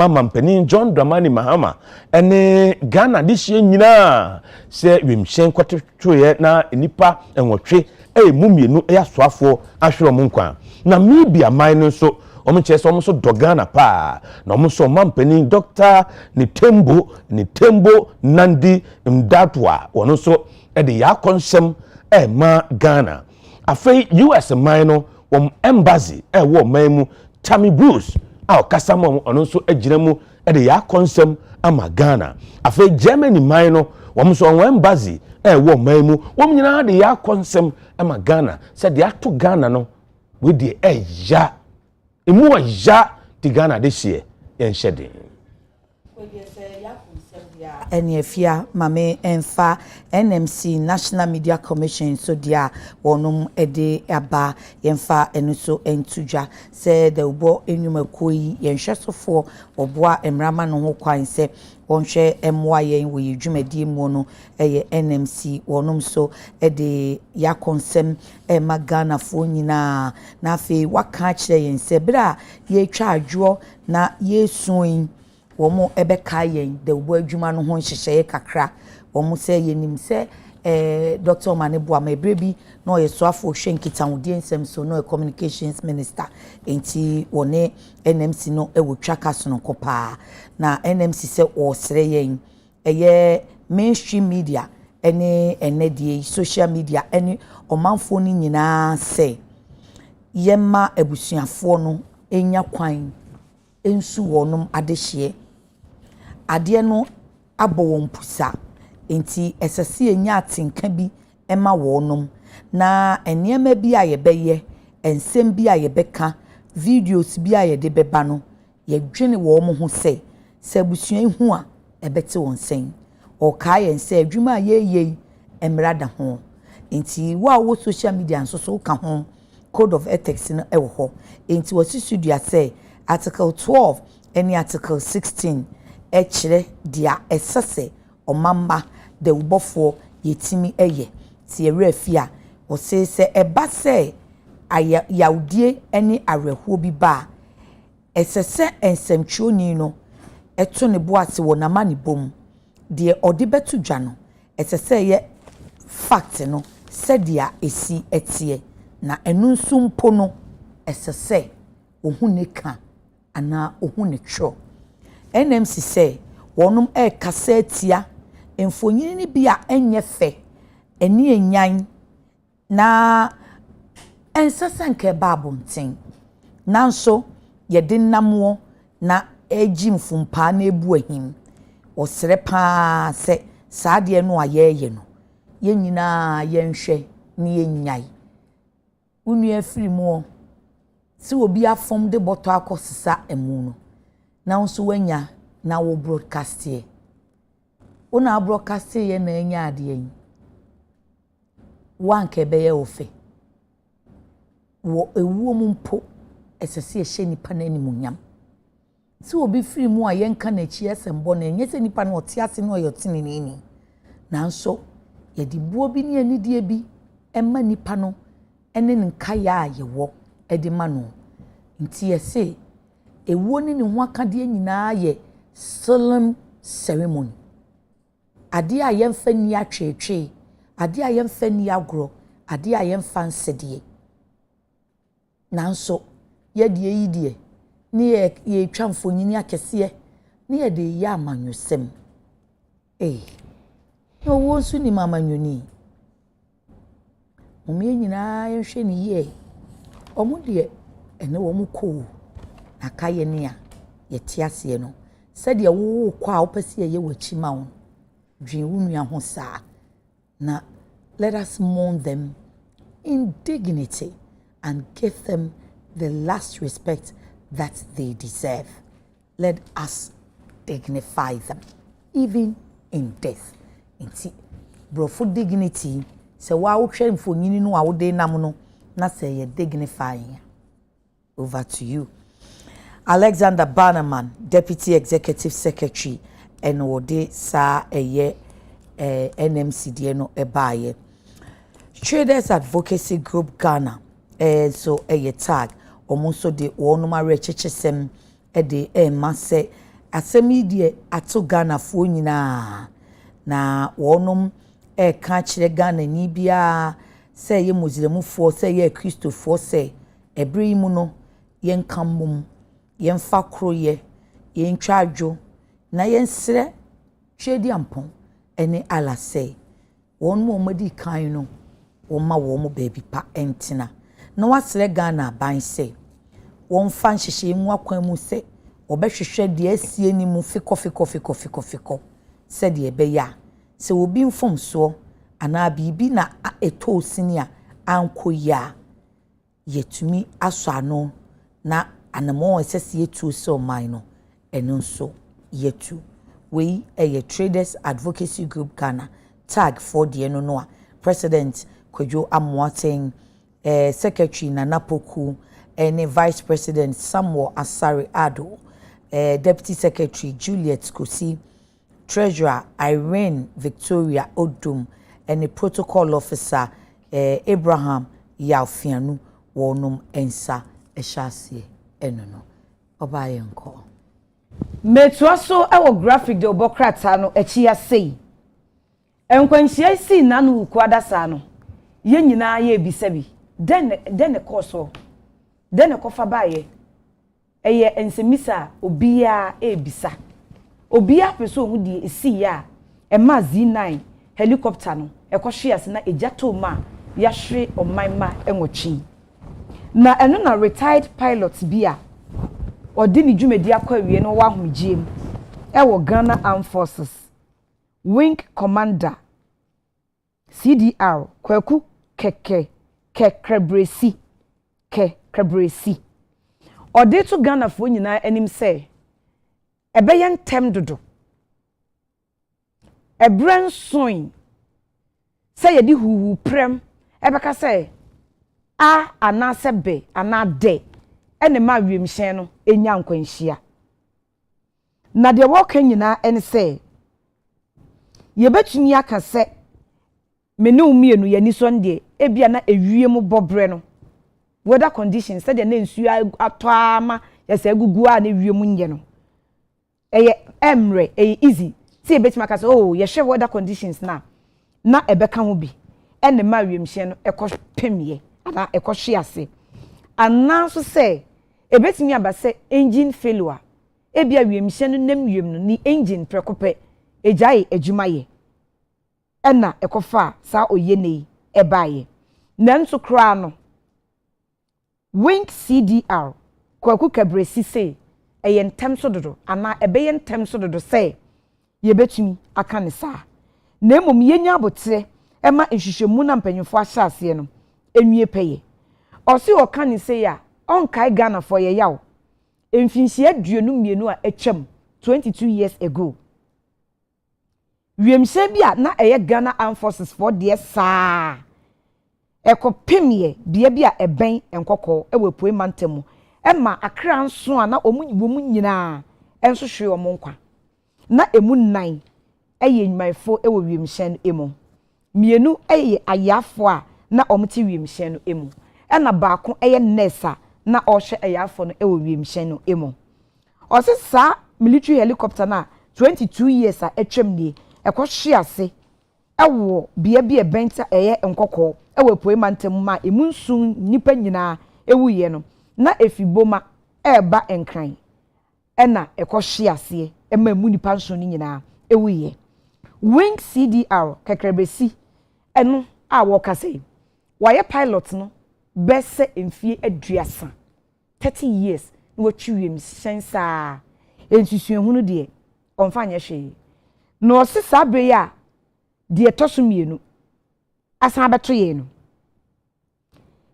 mampani John Dramani Mahama ene Ghana de hye nyina sɛ wemhyɛn kwatwetwe na nipa enwotwe mumienu asoafo ahwere mo nkwa na mibia man no so omo kyerɛ sɛ omo so do Ghana pa na omo so mampani Dr. Nitembo Nandi Mdatwa ono so de yakonsem ma Ghana afei US man no embassy wo maimu Tammy Bruce kasamo ono so agina mu de yakonsem ama Ghana afei Germany man no so embassy wo maimu nyina de yakonsem ama Ghana se de ato Ghana no we de eja emu eja ti Ghana de hye yen hyede Enefia mame enfa NMC National Media Commission so dia wonum ede aba yenfa enuso entudwa se de ubo enwumakoyi yenhwesofo oboa emrama no ho kwan se wonhwe emwa yen we dwumadi mu no eye NMC wonum so ede yakonsem Ghana fo nyina na afi waka kire yen se bra ye twa adwo na yesuin womo ebeka yen de ubo adwuma no ho nhyehyeye kakra womo se yenim se Dr. Maneboa mebrebi no yesoafo hwenkita wodi ensem so no communications minister enti wone NMC no ewotwa kaso no kopa na NMC se osre yen eye mainstream media ene enedie social media ene omanfo ni nyina se yema abusuafo no enya kwan ensu wonum adehye ade no abo won pusa enti esese enya atenka bi ema wonom na enema bi a yebeye ensem bi a yebeka videos bi a yede beba no yedwene wo mo ho se abusua hu a ebete won sen o ka yen se adwuma a yeye emrada ho enti wo social media nso so ka ho code of ethics no ewo ho enti wasi studio say article 12 any article 16 echire dia esese omamba de ubofo yetimi eye ti erefia o se eba se yaudie eni arehuo bi ba esese ensemtwoni no eto ne boase wo na mani bom de ode betu dwa no esese ye fact no se dia esi etie na enu nso mpo no esese ohune ka ana ohune tro NMC se wonum kasa atia emfonyini ni bia enye fe eni enyan na ensese nke babonten nanso yede namwo na eji mfumpa na ebu ahim osere pa se saade no ayeye no yenyina yenhwe ni yenyai unu afiri mu si obi afom de boto akosisa emu no na nso wanya na wo broadcast ye una broadcast ye na enya ade yin wanke beye ofe wo ewuo mu mpo esese ehye nipa na animunyam si obi firi mu a yenka na chi esembo na enye se nipa na otiase no oyotini ni nanso ye di buo bi ne anidie bi emma nipa no ene nka ya yewo edi ma no nti yese ewuo ni ho akade nyina ye solemn ceremony ade a yemfa ni atwetwe ade a yemfa ni agro ade a yemfa nsede nanso ye die yidie ni ye twamfonyini akese ni ye de ya amanyosem wo nso ni mamanyoni omi nyina yehwe ni ye omu de ene wo mu ko na kaye ne a ye tiase no said ye wo kwa opese ye wachi ma won dwen wunu ho saa na let us mourn them in dignity and give them the last respect that they deserve. Let us dignify them even in death. Inti brofo dignity se wa wo hwe mfonyini no a wo de nam no na se ye dignifying. Over to you. Alexander Bannerman, Deputy Executive Secretary, and Ode Sa Eye NMC Dieno Ebaye. Traders Advocacy Group Ghana, so Eye tag, omuso de wonuma rechechesem de mase asemidie ato Ghana fo nyina na wonum ka kire Ghana ni bia se ye muslimfo se ye kristofo se ebri mu no yen kamum yen fakroye yen twadwo na yen sre twedi ampon ene alase won mo madi kan no wo ma wo mo baby pa entina na wasre Ghana ban se won fa nhihye mu akwan mu se obehwehwe de asie ni mu fiko se de ebeya se obi mfom so ana bibi na eto sini a ankoya yetumi aso ano na anamo esese yetu so man no eno so yetu we Traders Advocacy Group Ghana tag for the no President Kwadwo Amoateng, Secretary Nana Poku, and Vice President Samuel Asare Ado, Deputy Secretary Juliet Kosi, Treasurer Irene Victoria Odum, and the Protocol Officer Abraham Yaufianu Wonum Ensa Eshasi Enono. Obayenko. Metuaso ewo graphic de obokrata no echi asei. Enkwanhia si nanu kwada sa no. Ye nyina ye bisabi. Den koso. Den kofa baye. Eye ensemisa obia ebisa. Obia peso mu die esi ya. Ema Z9 helicopter no ekohwe ase na ejato ma yahwe omanma enwochi. Na eno na retired pilot bia odi ni dwumedi akwawie no wahomgiem ewo Ghana Armed Forces Wing Commander CDR Kwaku Krebresi ode to Ghana fo nyina anim say ebeyen tem dodo ebran soin say yedi huhu prem ebeka say a anase be anade ene ma wiemhyen no enya nkwanhia na de wo kan nyina ene say yebetumi aka say mene umienu yani sonde ebia na ewiem bobre no weather conditions said the nsu atwama yesa gugu a na ewiem nye no eye emre eye easy see ebetumi aka say oh ye hwe weather conditions na ebeka ho bi ene ma wiemhye no ekọ pemie ana ekọ hwe ase ana so say ebetumi aba say engine failure ebia wiemhye no nam wiem no ni engine prekope ejai adwumaye ena ekofa sa oyenei ebaye nanso kra no Wing CDR Kwaku Kebresi say eyen tem so dodo ana ebeyen tem so dodo say yebetumi aka ne sa na emom yenya abotre ema nhwehwemu na mpanyimfo ahyase no enwie peye osi oka ne say ya onkai Ghana for ye yawo emfinhie aduonu mienu a etwam 22 years ago wiemhye bia na eye Ghana Armed Forces for the saa ekopemie bia eben enkokọ ewe poe mantemu ema akra nso a na omu nyina enso hwe omo nkwa na emu nan eye nyimaifo ewe wiemhye no emu mienu eye ayafo a na omti wiemhye no emu ena baako eye nurse na ohwe ayafo no ewe wiemhye no emu osisa military helicopter na 22 years a etwam nie ekohwe ase ewo bia benta eye nkokọ ewe poe mantem ma emunsun nipa nyina ewuye no na efiboma eba enkran ena ekohwe ase ema emu nipa nsun nyina ewuye Wing CDR Kekrebesi eno a wo kase waye pilot no bese emfie aduasa 30 years wo twiwem shensa ensusuehunu de onfanye hwe no sisa be ya de tosumienu asan beto ye no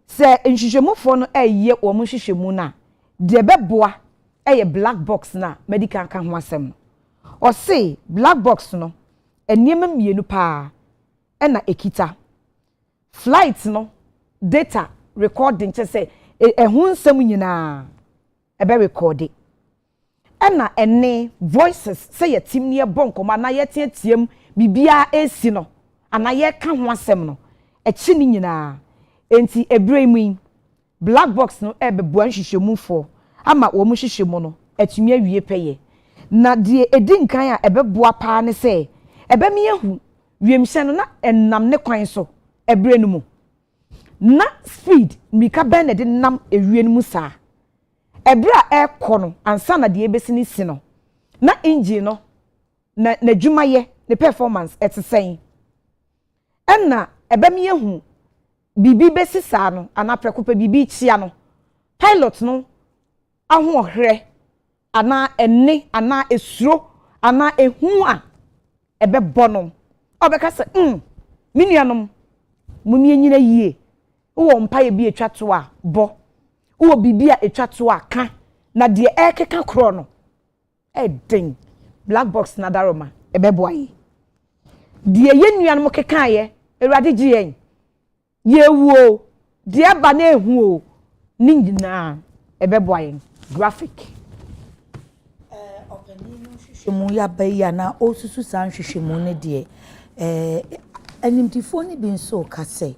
se nhwehwemufo no eye wo mo hwehwemu na de beboa eye black box na medical kan ho asem no o se black box no eniema mienu pa na ekita flight no data recording che se ehun nsem nyina ebe record na ene voices say yetim ne bonkoma na yetiatiem bibia esi no ana ye ka ho asem no echi ni nyina enti ebremu black box no ebeboa nhwehwemufo ama wo mu hwehwemu no etumi awie peye na de edi nkan a ebeboa pa ne se ebemi ehu wiemhye no na enam ne kwan so ebrenu mu na speed mika ben de nam ewie no mu saa ebra ekono ansa na de ebesi ni si no na engine no na dwumaye ne performance etesen enna ebemi ehu bibi besi saa no ana prekopa bibi chia no pilot no ahohre ana enne ana esuro ana ehu a ebebo no obeka se minuanom mumie nyina yie wo mpaye bi etwato a bo wo bibi a etwato a ka na de ekeka kro no edin black box na daroma ebebo ayi de ye nuanom keka ye ewrade gien yewu de aba na ehu o ningina ebebo ayi graphic mu ya baya na osusu san hwehwemu ne de animtifo ne bi nso kase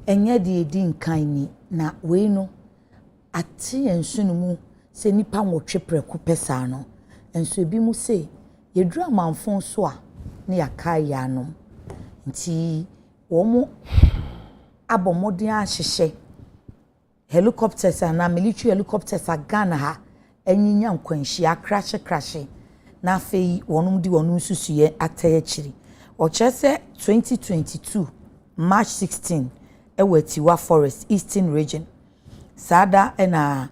enye de edi nkan ni na we no ate ensunu mu se nipa nwotwe preku pesa no enso bi mu se yedru amanfo so a ne yakai ya no nti wo mu abomodin ahyehye helicopters na military helicopters a Ghana ha enyinya nkwanhyi akrashe na fei wonum di wonum susuye ataya chiri o chese 2022 March 16 ewatiwa forest eastern region sada ena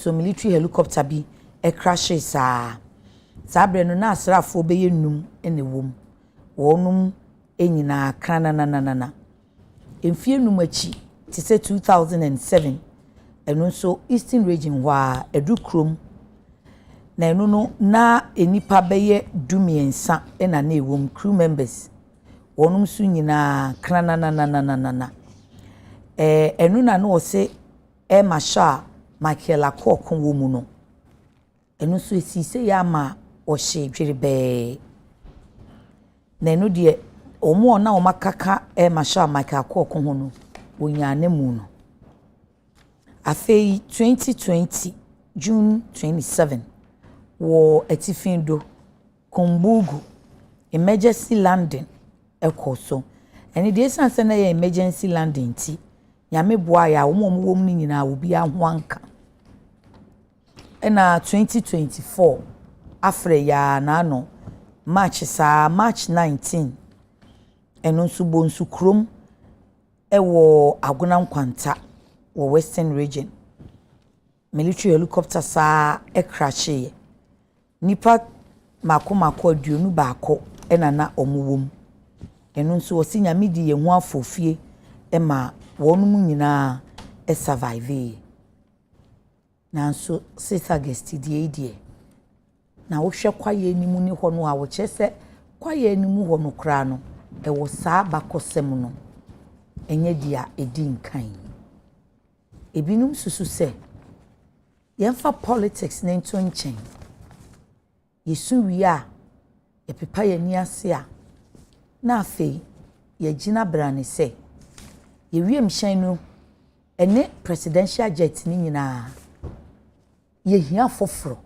so military helicopter bi crashes sabre no na asrafo beye num ene wom wonum enyina kranananana emfie num achi ti se 2007 eno so Eastern region wa edukrom na eno no na enipa beye dumiensa ena na ewom crew members wonum su nyina kranananana eno na no se masha Michael Akoko wo mu no eno so esise ya ma o hye dwerebe na eno de omo na o makaka masha Michael Akoko ho no wonyane mu no afei 2020 June 27 wo etifindo Kumbugu emergency landing ekoso eni de sanse na ya emergency landing ti nyame boa ya omo wom ni nyina obi ahwanka ena 2024 afre ya na no March 19 eno nso bonsu krom ewo agona nkwanta wo Western region military helicopter sa crashe nipa mako aduonu baako ena na omuwom eno nso osi nyame di ye ho afofie ema wonum nyina survive nanso 6 August die na wo hwe kwaye nimu ni ho no a wo kyese kwaye nimu ho no kra no e wo saa bakosem no enye dia edi nkan ebinum susu se yemfa politics na nto nchen yesu wi a ye pepa ye ni ase a na afei ye gina brane se ye wiem hyen no ene presidential jet ni nyina ye hia foforo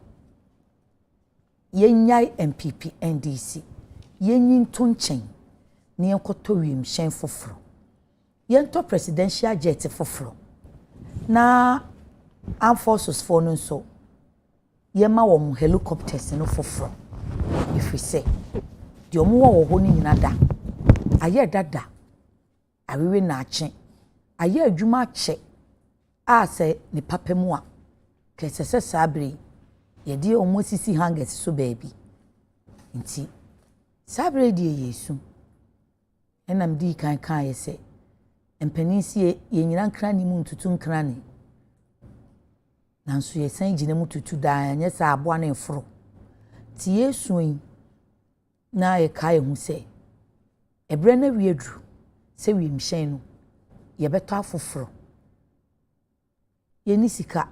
ye nyai MPP NDC ye nyin to nchen ne enkoto wiem hyen foforo ye nto presidential jet foforo na armed forces for no so ye ma wo helicopters no foforo ifise di omo wo ho ni nyina da aye dada awewe na ache aye adwuma ache a se ni papemu a kesese sabre ye di omo sisi hangers so baabi nti sabre di yesu enam di kan ye se empanisi ye nyina nkra ni mu ntutu nkra ni nanso ye san gine mu tutu da anya sa aboa na eforo ti yesu yin na ye kai hu se ebre na wiedru se wi mhyen no ye beto afoforo ye ni sika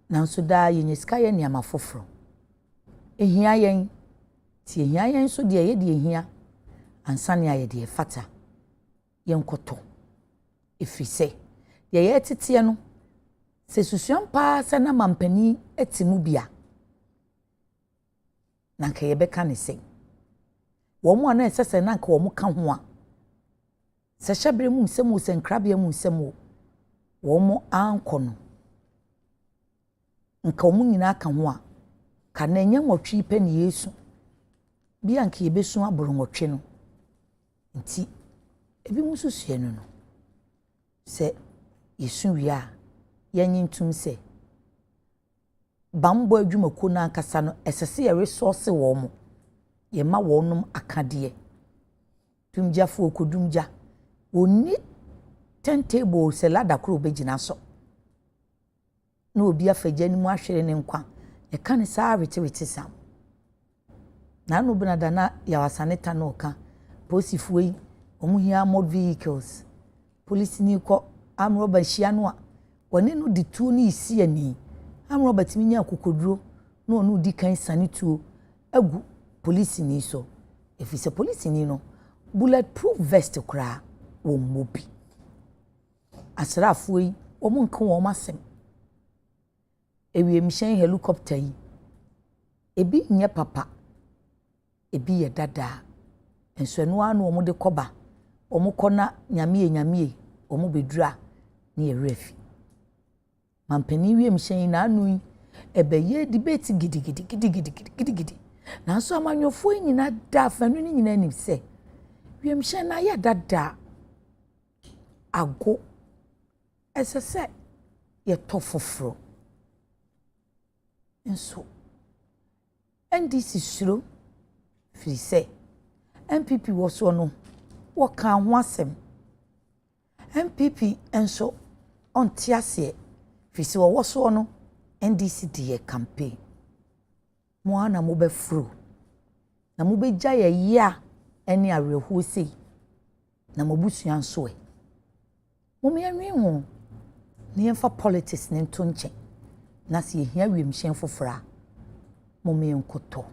nanso da ye nyesika ye ni amafoforo ehia yen ti ehia yen so de ye de ehia ansane aye de fata ye nkoto efise ye tete no se susuan pa se na mampani etimu bia na ka ye beka ne se wo mo na sese na ka wo mo ka ho a se hyebre mu nsem se nkrabia mu nsem wo mo anko no nka wo nyina ka ho a ka na nya nwotwe pe ne yesu bia nka ye besu aboro nwotwe no nti ebi mu susue no se yesu wi a yanyin tum se bambo adwumako na ankasa no esese ye resource wo mo ye ma wonum akade tumja fo okodumja oni 10 table se lada kro begina so na obi afagya ni mu ahwere ne nkwa ye kan saa rete sam na no benada na ya wasaneta no ka posifo yi omuhia mod vehicles police ni ko amroba hia no a woni no di tuo ni isi ani amroba timi nya kokoduro na onu di kan sane tuo agu police ni so efise police ni no bulletproof vest kra wo mobi asrafo yi omo nka wo masem ewie mhyen helicopter yi ebi nye papa ebi ye dada enso eno anu omo de koba omo kona nyame omo bedura na ye refi mampani wie mhyen na anu yi ebeye debate gidi na so amanyofo nyina da fanu ni nyina nim se wie mhyen na ya dada ago esese ye tofofro enso NDC suro firi sɛ MPP wɔ so no wɔka ho asɛm MPP enso ɔnte aseɛ firi sɛ wɔwɔ so no NDC di campaign mo ana mo bɛfuro na mo bɛgya yɛ ya ɛne awerɛhoɔ sei na mo busua nso ɛ mo me anwe ho ne yɛmfa politics ne nto nkyɛn na sɛ yɛhia wiemhyɛn fofora mo me nkɔtɔ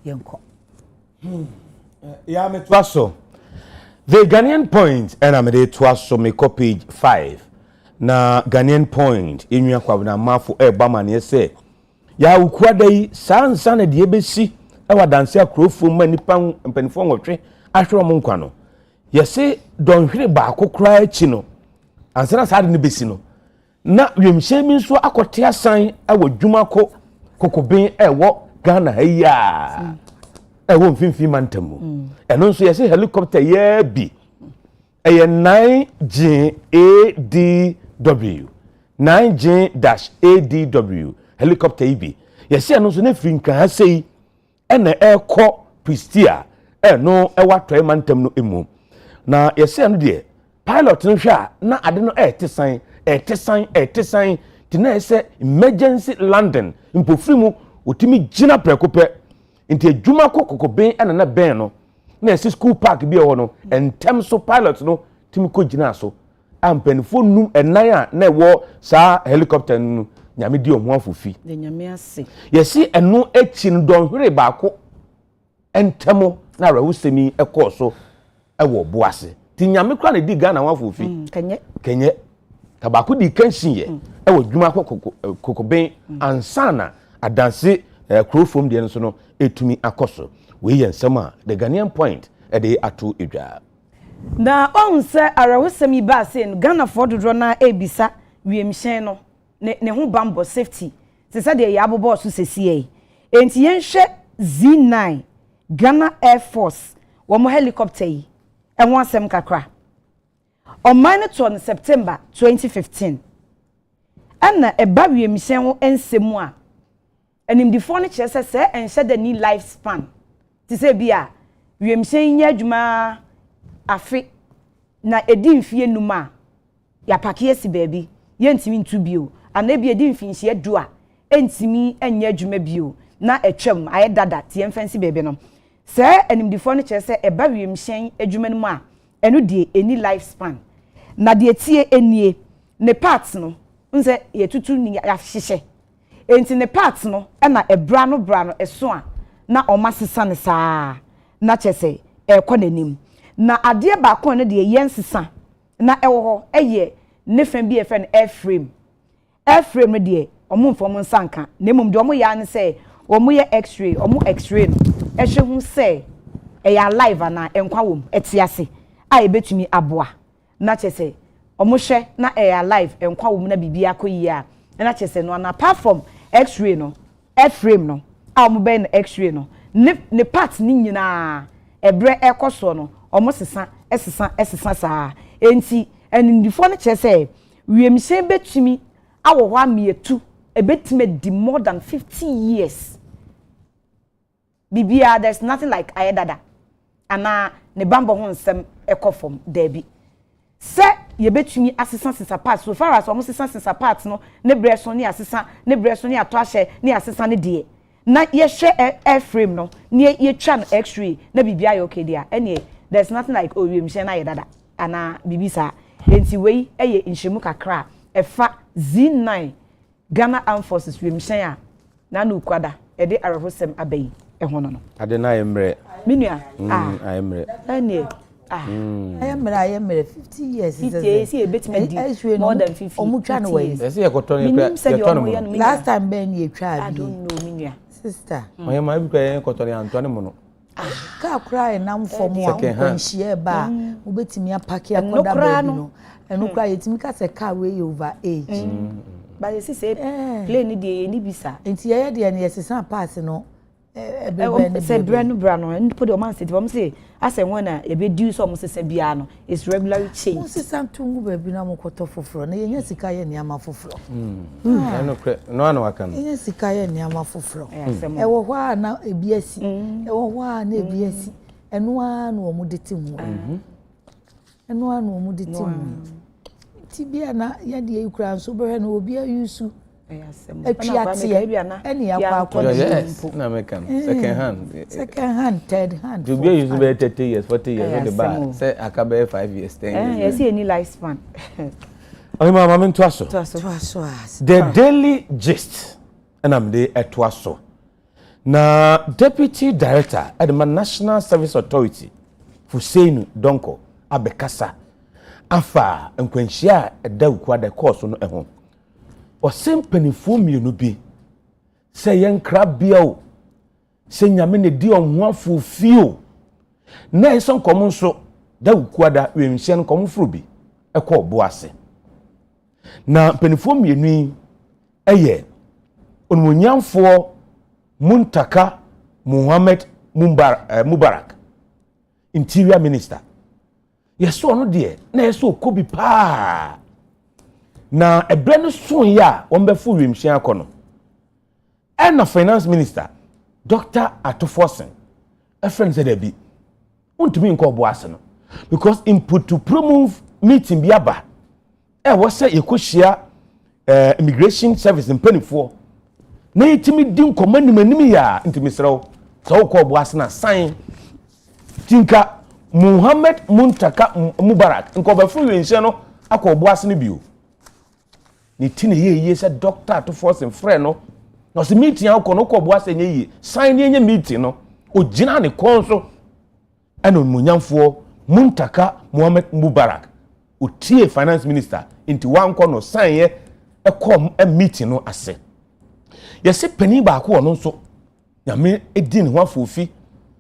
yɛnkɔ ya me toaso the Ghanaian point and I'm de toaso me page 5 na Ghanaian point enua kwabna mafo eba ma ne se ya ukuada yi sansa na de ebesi ewa danse akrofo ma nipa mpanifo nwotwe ahwere mo nkwa no yese donhwere ba akokra achi no ansana sa de ne besi no na wiemhye mi nso akote asan ewo dwumako kokoben ewo Ghana hayi ewo mfimfini mantamu eno nso yese helicopter ye bi eye 9G-ADW helicopter ibi yesi eno nso na frinka ha sei ena ekọ Pristia eno ewa toy mantam no emu na yesi eno de pilot no hwa na ade no etesan ti na ese emergency landing mpofiri mu otimi gina prekope nti adwuma kokoben ena na ben no na ese school park bi e ho no entem so pilot no timi ko gina so ampanifo num enan a na ewo sa helicopter no nyame di omo afofi de nyame ase yesi eno echi no donhwere baako entemo na rawusemi ekoso ewo boase ti nyame kra na di Ghana wafofi kenye tabako di kansiye ewo dwuma kokoben ansana adanse krofom de nso no etumi akoso we yensem a the Ghanaian point e de ato edwa na onse arawusemi ba se no Ghana for dodro na ebisa wiemhyen no ne ho bambo safety se se de yabo boss sesie enti yenhwe Z9 Ghana Air Force wo mo helicopter yi enwo asem kakra on monitor September 2015 ana eba wiemhyen ho ensemu a animdifo ne kyerɛ sɛ enhye the ni life span ti sɛ bia wiemhyen nya adwuma afe na edi mfie numa ya pake esi baabi yentimi ntu bio anabi edi mfinhye du a entimi enya adwuma bio na etwam aye dada tie mfansi baabi no sɛ animdifo ne kyerɛ sɛ eba wiemhyen adwuma no mu a eno die eni life span na de tie enie ne parts no nse yetutu ni ahyehyɛ enti ne parts no na ebra no eso a na omasesa ne saa na kyese ekɔ nanim na ade ba ko ne de yensesa na ewo ho eye ne fan bi efe no airframe no de omomfom nsanka na emom de omo ya ne se omo ye x-ray no ehwe hu se eya live na enkwa wom etiase a ebetumi aboa na kyese omo hwe na eya live enkwa wom na bibia koyi a na kyese no na apart from x-ray no airframe no a omo be na x-ray no ne parts ni nyina ebre ekoso no omo sesa saa enti enindifo ne kyese wiemhyen betumi awo ho amietu ebetime di more than 50 years bibia there's nothing like ayedada ana ne bambo ho nsem ekofom debi se yebetumi asesa parts so far as omo sesa parts no ne breso ne asesa ne breso ne ato ahye ne asesa ne de na ye hwe airframe no ne ye twa no x-ray na bibia ye okay dia ene there's nothing like wiemhyen na ayedada ana bibisa enti wei eye nhwemu kakra efa Z9 Ghana Armed Forces wiemhyen a na na ukwada e de arahosem abayi ho no ade na yemre minua ayemre ene ayemre 50 years 50 years e betime di more than 50 omutwa no way ese ye koto ne no last time ben ye twa I don't know minua sister oye ma bi kwa koto ne antone mo no ka kra nam form a konhie ba obetimi apake akoda ba bi no eno kra yetimi ka se car we over age ba ye say plane ni de ni bisa enti ye de ne yesesa pass no say brano and put your man sit from say as a one a bit do some say biano is regularly changed. Mo sisan tungu baby na mo koto foforo na yenye sika ye niama foforo. No no aka no. Yenye sika ye niama foforo. E wo hwa na ebiasi. E wo hwa na ebiasi. Eno a na omo de timu. Eno a na omo de timu. Tibia na ya de ekura nso be na obi ayusu. Yes, second hand, third hand. You be using 30 years, 40 years on the bar. Say akabe 5 years, 10 years. Yes, any lifespan. Oh, mama, I'm twaso. The daily gist, and I'm the twaso. Na Deputy Director at the National Service Authority, Hussein Donko Abekasa, afa nkwanhyia edawukwa de course no ehon. Osempanifo mienu bi se yenkra bia o se nyame ne di onhoafo fio na eso nkomo nso dawukwa da wenhye nkomo furu bi ekọ bo ase na panifo mienu eye onmonyamfo Muntaka Muhammad Mubarak Interior Minister yeso no de na yeso kobi pa na ebre no son ya wonbefu wimhye akono na Finance Minister Dr. Atofosen a friend said there be untumi nko bo ase no because input to promote meeting biaba was say yekohia immigration service mpanifo na yitimi din komanim ya ntimi srew so ko bo ase na sign tinka Muhammad Muntaka Mubarak nko befu wimhye no akọ ase no bio ni tine ye se doctor to force in friend no no se meeting akọ no ko bo ase nye sign nye meeting no ogina ne konso eno munyamfo Muntaka Muhammad Mubarak otie finance minister into one kono sign ye ekom a meeting no ase yesi pani ba ko no nso nyame edin ho afofi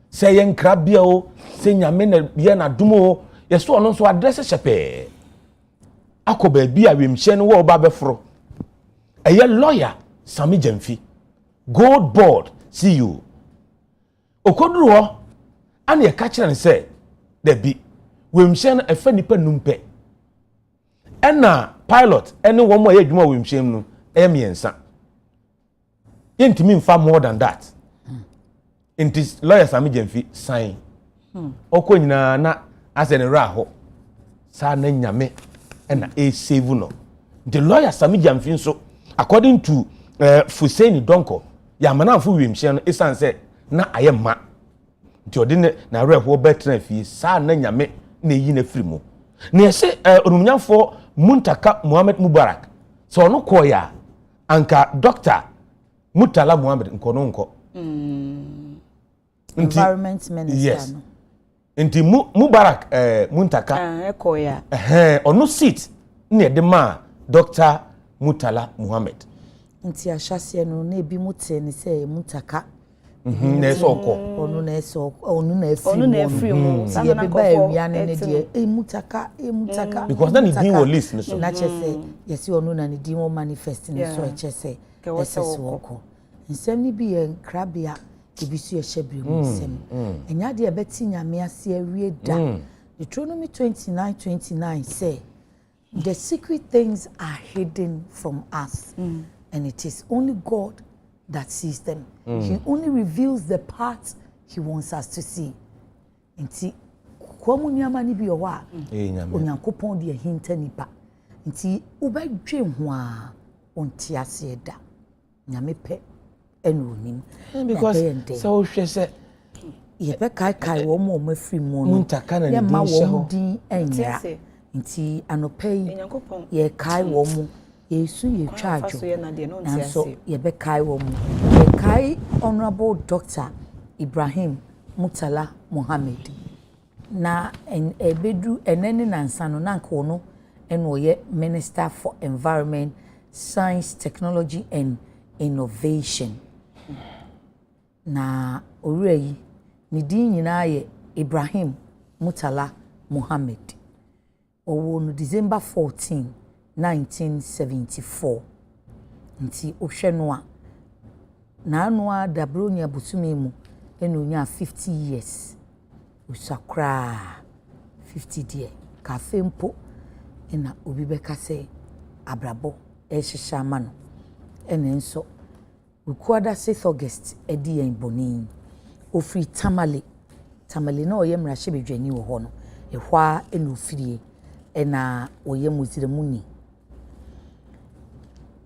se ye nkra bia o se nyame na ye na dumo yeso no nso address shepe akoba bia wemhye no wo ba befro eye lawyer Sami Jamfi Gold Board CEO okoduru ho ana ye ka kire ne se da bi wemhye no efa nipa numpe ena pilot ene wo mo ye adwuma wemhye no miensa yentimi mfa more than that it is lawyer Sami Jamfi sign okonyina na asenera ho sa na nyame ena save no the lawyer Sami Jamfi nso according to Hussein Donko ya manamfo wemhye no esanse na ayema nti odine na reho betra fi sa na nyame na yi na frimo na yese onumnyafo Muntaka Muhammad Mubarak so ono koya anka Dr. Mutala Muhammad nkono nko environment minister yes no nti Mubarak Muntaka koya ono seat na edema Dr. Mutala Muhammad nti ahwase no na ebi mute ne se Muntaka na eso okọ onu na eso onu na efri mu sana na ba ewia ne de Muntaka because then the deal list no so na chese yesi onu na ne din wo manifest ne so chese ss woko nsem ni bi en krabia ebisu ehyebre mu nsem enya de ebeti nyame ase awie da Deuteronomy 29:29 say the secret things are hidden from us and it is only God that sees them. He only reveals the parts he wants us to see. Nti kwamu nyama ni bi owa onyankopon de hinta nipa. Nti ubadwe ho a onti ase da. Nyame pe enonim. Because so hwe se ye be kai wo mo mafiri mu no. Muntaka na ni din wo din enya. Nti anopei ye kai wo mo Yesu ye charge and so ye be kai wo mu ye kai Honorable Dr. Ibrahim Mutala Muhammad na ebedu enene nansa no nanka ono eno ye Minister for Environment, Science, Technology and Innovation na owurayi ni din nyina ye Ibrahim Mutala Muhammad owo no December 14 1974 nti ohwe no a na anu a dabronya busumi mu enu nya 50 years usakra 50 die cafe mpo ena obi beka se abrabo ehihya ma no ene nso ukuada 6 August edi en boni ofri tamale na oyem rahye bedwani wo ho no ehwa ena ofrie ena oyem muziremuni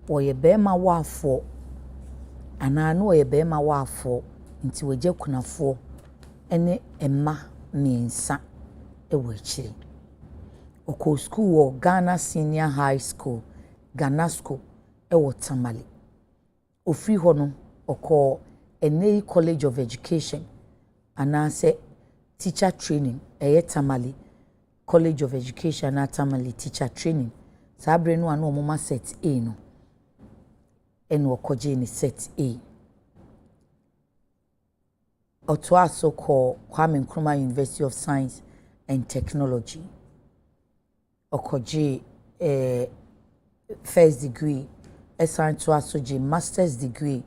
oye bema wafo ana no oye bema wafo nti wagye kunafo ene emma miensa ewo ekyiri oko school wo Ghana Senior High School Ghana School ewo tamale ofri ho no oko Enei College of Education ana se teacher training eye tamale College of Education na tamale teacher training sabre no anu omoma set A no eno okoje ni set A Otuaso ko Kwame Nkrumah University of Science and Technology okoje first degree assigned to asoje master's degree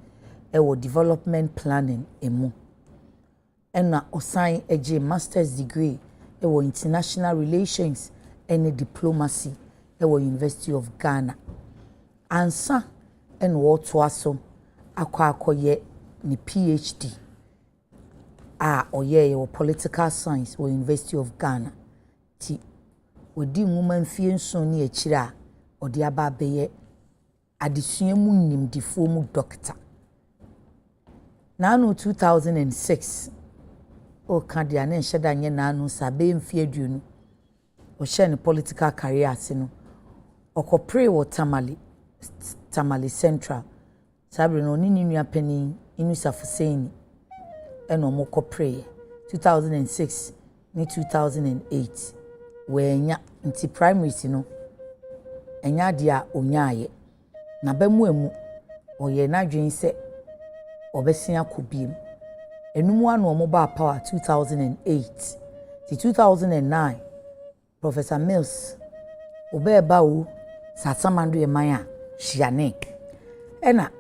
ewo development planning emu ena osign eje master's degree ewo international relations and diplomacy ewo University of Ghana ansa ena otuaso akoye ni PhD oye wo political science wo University of Ghana ti odi nwuma mfie nso ni akira odi aba beye adesua mu nimdifo mu doctor nanu 2006 o kadia na nheda nye nanu sabe mfie aduonu o hye ne political career ase no okopre wo tamale central sabre no ni nua pani inu safuseni eno mo kopre 2006 ni 2008 wenya nti primaries no enya dia onyaye na bamu emu oye na dwen se obesia kobiem enumu anu omo ba power 2008 ti 2009 Professor Mills obeba o sasamando emanya hyiane ena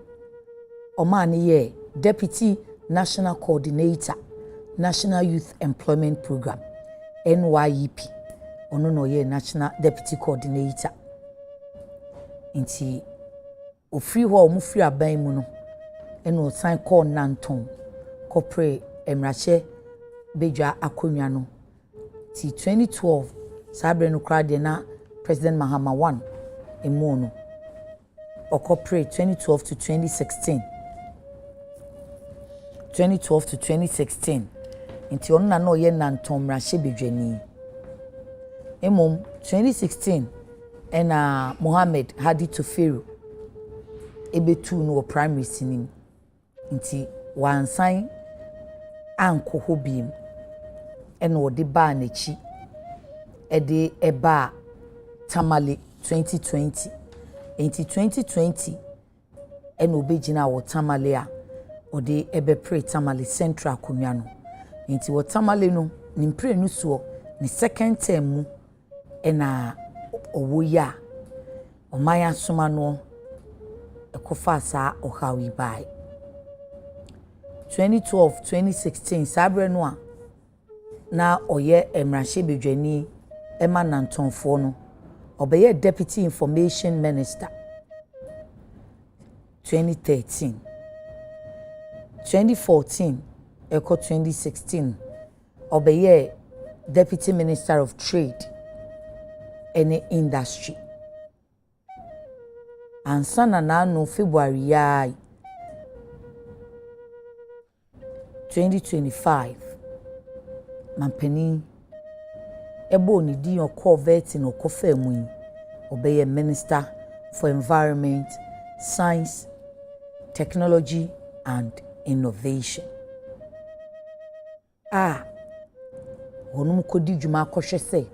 omani ye Deputy National Coordinator National Youth Employment Program NYEP ono no ye National Deputy Coordinator nti ofri ho omu fri aban mu no eno sign call nanton corporate emrache beja akonwa no ti 2012 sabre no krade na President Mahama 1 emu no corporate 2012 to 2016 nti ono na no ye nanton mrache bedwani emom 2016 ena Mohammed Hadi Tofiru ebetu no primary sinim nti wansan anko hobiem ena ode ba nachi ede eba tamale 2020 nti 2020 ena obegina wo tamale a ode ebe pre tamale central konwa no nti wo tamale no ni pre no so ni second term mu ena owoya omaya soma no ekofa sa ohawi bai 2012 2016 sabre no a na oye emrahye bedwani ema nantonfo no obeye Deputy Information Minister 2013 2014 eko 2016 obeye Deputy Minister of Trade and Industry ansana na no February ya 2025 mampeni ebo ni di okọ vet no kofa mu obeye Minister for Environment, Science, Technology and Innovation honum kodi dwuma akọhwe se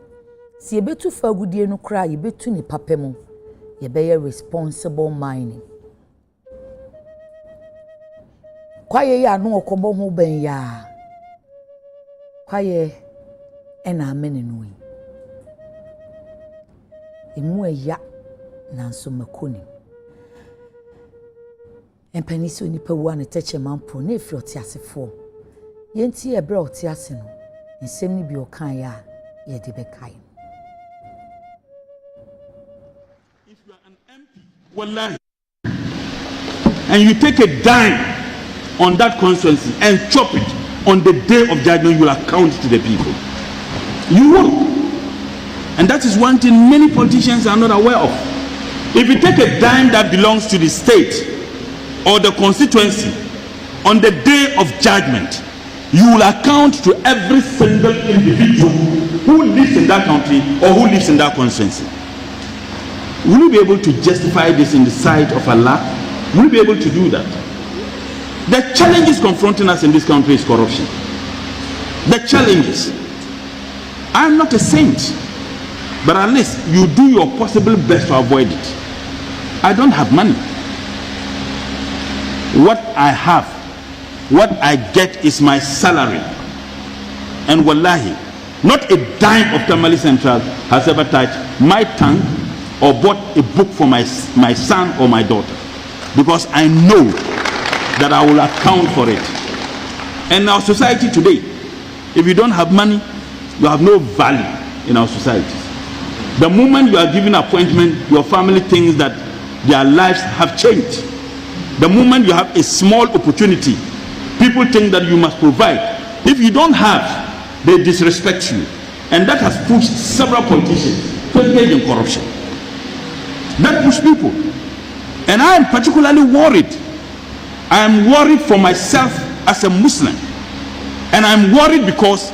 si ebetu fagudie no kra yebetu ni papemu yebeye responsible mining kwaye ya no okobo ho ben ya kwaye ena amene no yi emu ya nanso makoni Empanisi onipa wu an teche mampo na efri otiasefo. Yenti ebre otiase no. Nsem ni bi okan ya ye de bekai. If you are an MP, wallahi, and you take a dime on that constituency and chop it on the day of judgment, you will account to the people. You will. And that is one thing many politicians are not aware of. If you take a dime that belongs to the state or the constituency on the day of judgment, you will account to every single individual who lives in that country or who lives in that constituency. Will you be able to justify this in the sight of Allah? Will you be able to do that? The challenges confronting us in this country is corruption. The challenges. I am not a saint, but at least you do your possible best to avoid it. I don't have money. What I have, what I get is my salary. And wallahi, not a dime of Tamale Central has ever touched my tongue or bought a book for my son or my daughter. Because I know that I will account for it. And our society today, if you don't have money, you have no value in our society. The moment you are given appointment, your family thinks that their lives have changed. The moment you have a small opportunity, people think that you must provide. If you don't have, they disrespect you. And that has pushed several politicians to engage in corruption. That pushed people. And I am particularly worried. I am worried for myself as a Muslim. And I'm worried because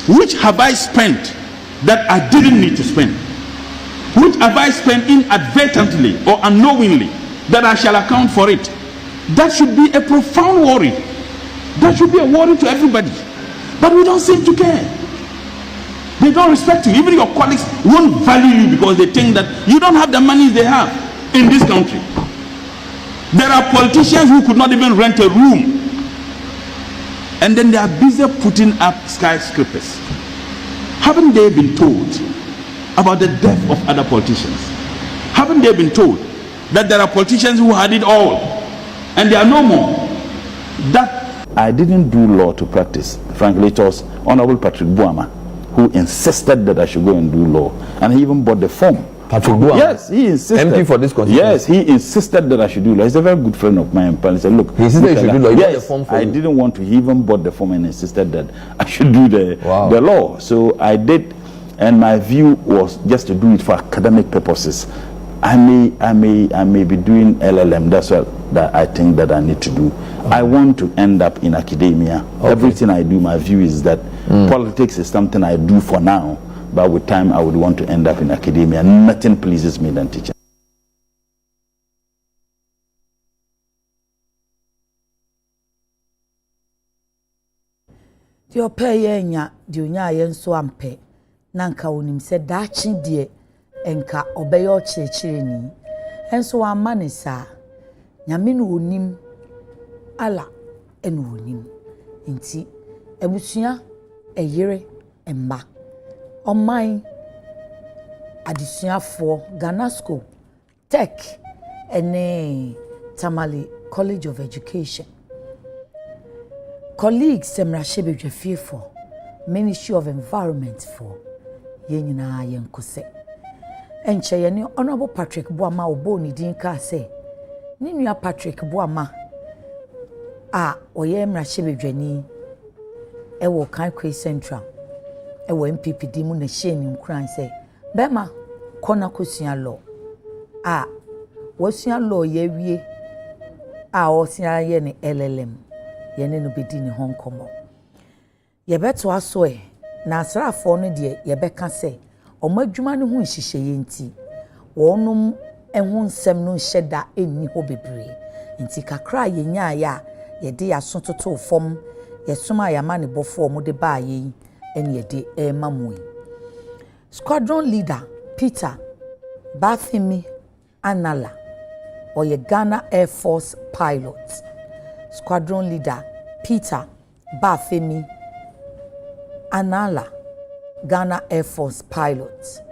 which have I spent that I didn't need to spend? Which have I spent inadvertently or unknowingly that I shall account for it? That should be a profound worry. That should be a worry to everybody. But we don't seem to care. They don't respect you. Even your colleagues won't value you because they think that you don't have the money they have in this country. There are politicians who could not even rent a room. And then they are busy putting up skyscrapers. Haven't they been told about the death of other politicians? Haven't they been told that there are politicians who had it all and they are no more? That I didn't do law to practice. Frankly, it was Honorable Patrick Buama who insisted that I should go and do law, and he even bought the form. Patrick Buama? Yes, he insisted. MP for this constituency? Yes, he insisted that I should do law. He's a very good friend of mine. He said, look, he insisted you should do law. He bought the form for you. I didn't want to. He even bought the form and insisted that I should do the law. So I did, and my view was just to do it for academic purposes. I may be doing LLM. That's what that I think that I need to do. I want to end up in academia. Everything I do, my view is that politics is something I do for now, but with time I would want to end up in academia. Nothing pleases me than teaching. Dio pay nya dio nya yen so ampe nanka wonim se daachi die enka obeyo chirechire ni enso amane sa nyame no wonim ala eno wonim nti ebusua eyire emma oman adisuafo Ganasco Tech ene Tamale College of Education colleagues semrashebe dwafie for Ministry of Environment for yenyina yenkose enche ye ne Honorable Patrick Buama obo ni din ka se ni nua Patrick Buama a oye mrashebe dwani ewo Kankwei Central ewo MPP di mu na hye ni nkran se bema kona kosua law a wasua law ye wie a osua ye ne LLM yene no bedi ne honkomo ye beto aso na asrafo no de ye beka se omadwuma ne hu nhihye ye nti wonum ehun nsem no hyeda enni ho bebre nti kakra ye nya ya ye de yaso toto fom ye soma ya ma ne bofo mo de ba ye ene ye de mamu squadron leader Peter Bafemi Anala oye Ghana Air Force pilot. Squadron leader Peter Bafemi Anala, Ghana Air Force pilot.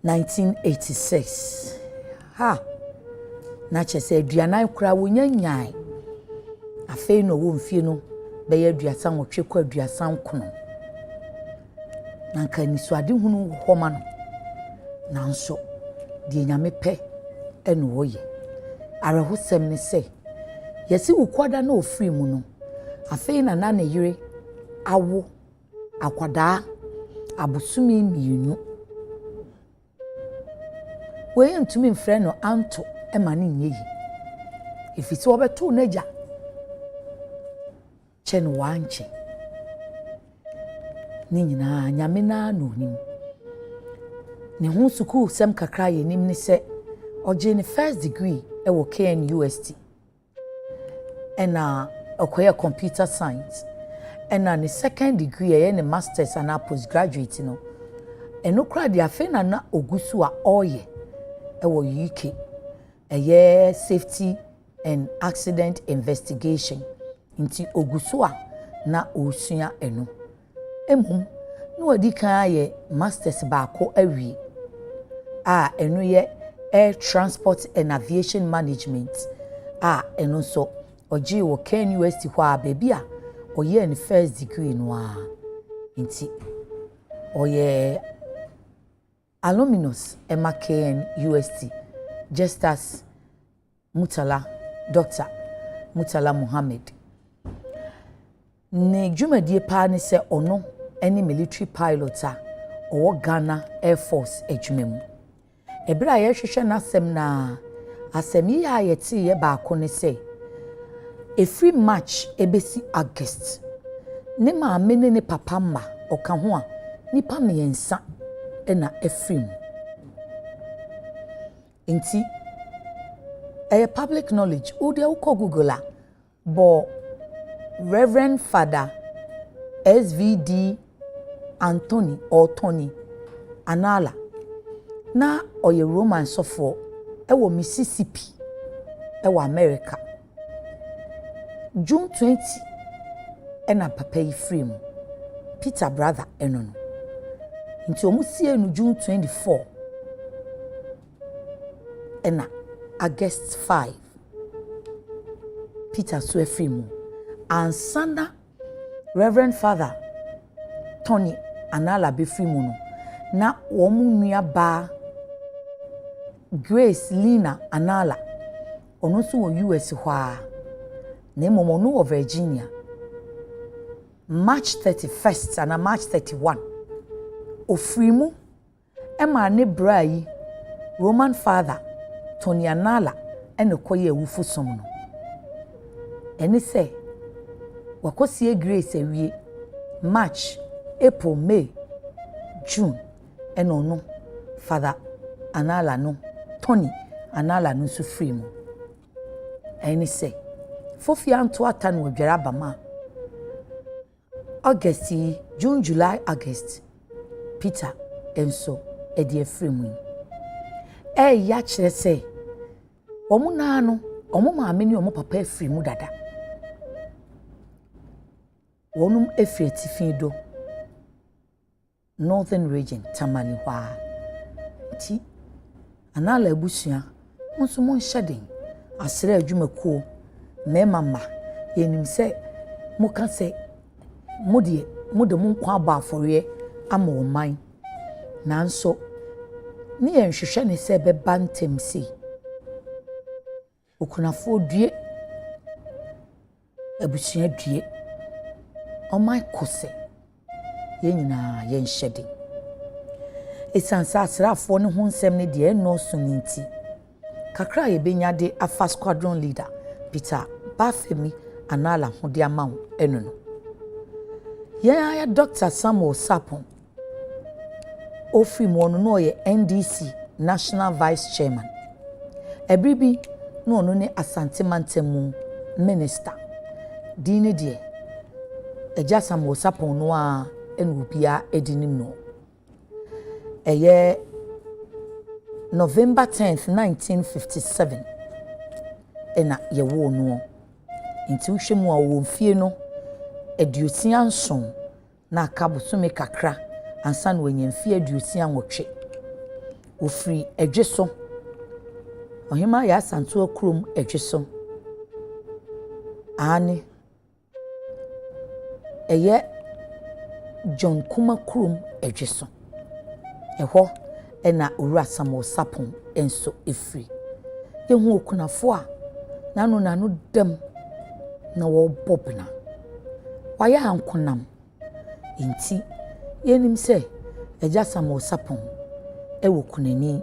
1986. na kyese aduanan kura wonya nyan afei no wo mfie no be ya aduasa nwotwe kwa aduasa nkono na nka nisuade hunu homa no nanso de nyame pɛ eno woye arehosɛm ne sɛ yɛsi ukwada na ofiri mu no afei na na yire awo akwadaa abosumi mienu we ntumi mfrɛ no anto ema ne nyeyi efisi obeto n'agya kyɛ no wankyɛ ne nyinaa nyame na no nim ne ho sukuu sɛm kakra yɛ nim ne sɛ ɔgye ne first degree ɛwɔ KNUST ɛna ɔkɔyɛ computer science ɛna ne second degree ɛyɛ ne masters and postgraduate no ɛno kora de afei na ogusu a ɔyɛ ɛwɔ UK ɛyɛ safety and accident investigation nti ogusu a na osua ɛno emum na wadi kan ayɛ masters baako awie a ɛno yɛ air transport and aviation management a ɛno so ɔgye wɔ KNUST hɔ a baabi a ɔyɛ ne first degree no a nti ɔyɛ alumnus ɛma KNUST just as Dr. Murtala Muhammad ne dwumadie paa ne sɛ ɔno ɛne military pilot a ɔwɔ Ghana Air Force adwuma mu ebere a yɛhwehwɛ n'asɛm na asɛm yi a yɛte yɛ baako ne sɛ efiri March ebesi August ne maame ne papa ma ɔka ho a nipa mmiɛnsa ɛna efiri mu nti ɛyɛ public knowledge wode wokɔ Google a bɔ Reverend Father SVD Anthony or Tony Anala na ɔyɛ Roman sɔfoɔ ɛwɔ Mississippi ɛwɔ America June 20 ɛna papa yi free mu Peter brother ɛno no nti ɔmo sie no June 24 ɛna August 5 Peter so free mu ansana Reverend Father Tony Anala be free mu no na wɔn nua ba Grace Lina Anala ɔno nso wɔ US hɔ a na mmom ɔno wɔ Virginia March 31st and March 31 ofiri mu ɛma ne bra yi Roman Father Tony Anala ɛna kɔyɛ awufo som no ɛne sɛ wakosie Grace awie March April May June ɛna ɔno Father Anala no Tony Anala no nso free mu ɛne sɛ fofia nto ata no adwara abama August June July August Peter enso ɛde free mu ɛyɛ kyerɛ sɛ ɔmo naa no ɔmo maame ne ɔmo papa free mu dada wɔnum efiri atifi do Northern region Tamale hɔ a ti Anala abusua nso mo nhyɛ den asrɛ adwumakuo mɛma ma yɛnim sɛ mo ka sɛ mo de mo nkwa aba afɔreɛ ama ɔman nanso ne yɛn hwehwɛ ne sɛ bɛba ntɛm sei okunafoɔ due abusua due ɔman kɔsɛ yɛn nyinaa yɛn hyɛ den esan sɛ asraafoɔ ne ho nsɛm ne deɛ ɛnɔɔso ne nti kakra yɛbɛnya de afa squadron leader Peter Bafemi Anala ho de ama wo ɛno no yɛn ayɛ Dr. Samuel Sapon ofiri mu ɔno no ɔyɛ NDC National Vice Chairman ɛbiri bi no ɔno ne Asante Mantamu Minister din ne deɛ ɛgya Samuel Sapon no a ɛna obia edinim no ɛyɛ November 10th 1957 ɛna yɛwɔ no nti wohwɛ mu a wɔn fie no aduosia nson na aka bosome kakra ansa na wɔnyɛ mfie aduosia nwɔtwe ofiri adwe so ohima ya santo akurum edweso ane eye John Kuma kurum edweso eho ena owura Samuel Sapon enso efri yehu okunafo a nanu dem na wo bobna waya hankonam enti yenim se eja Samuel Sapon ewo kunani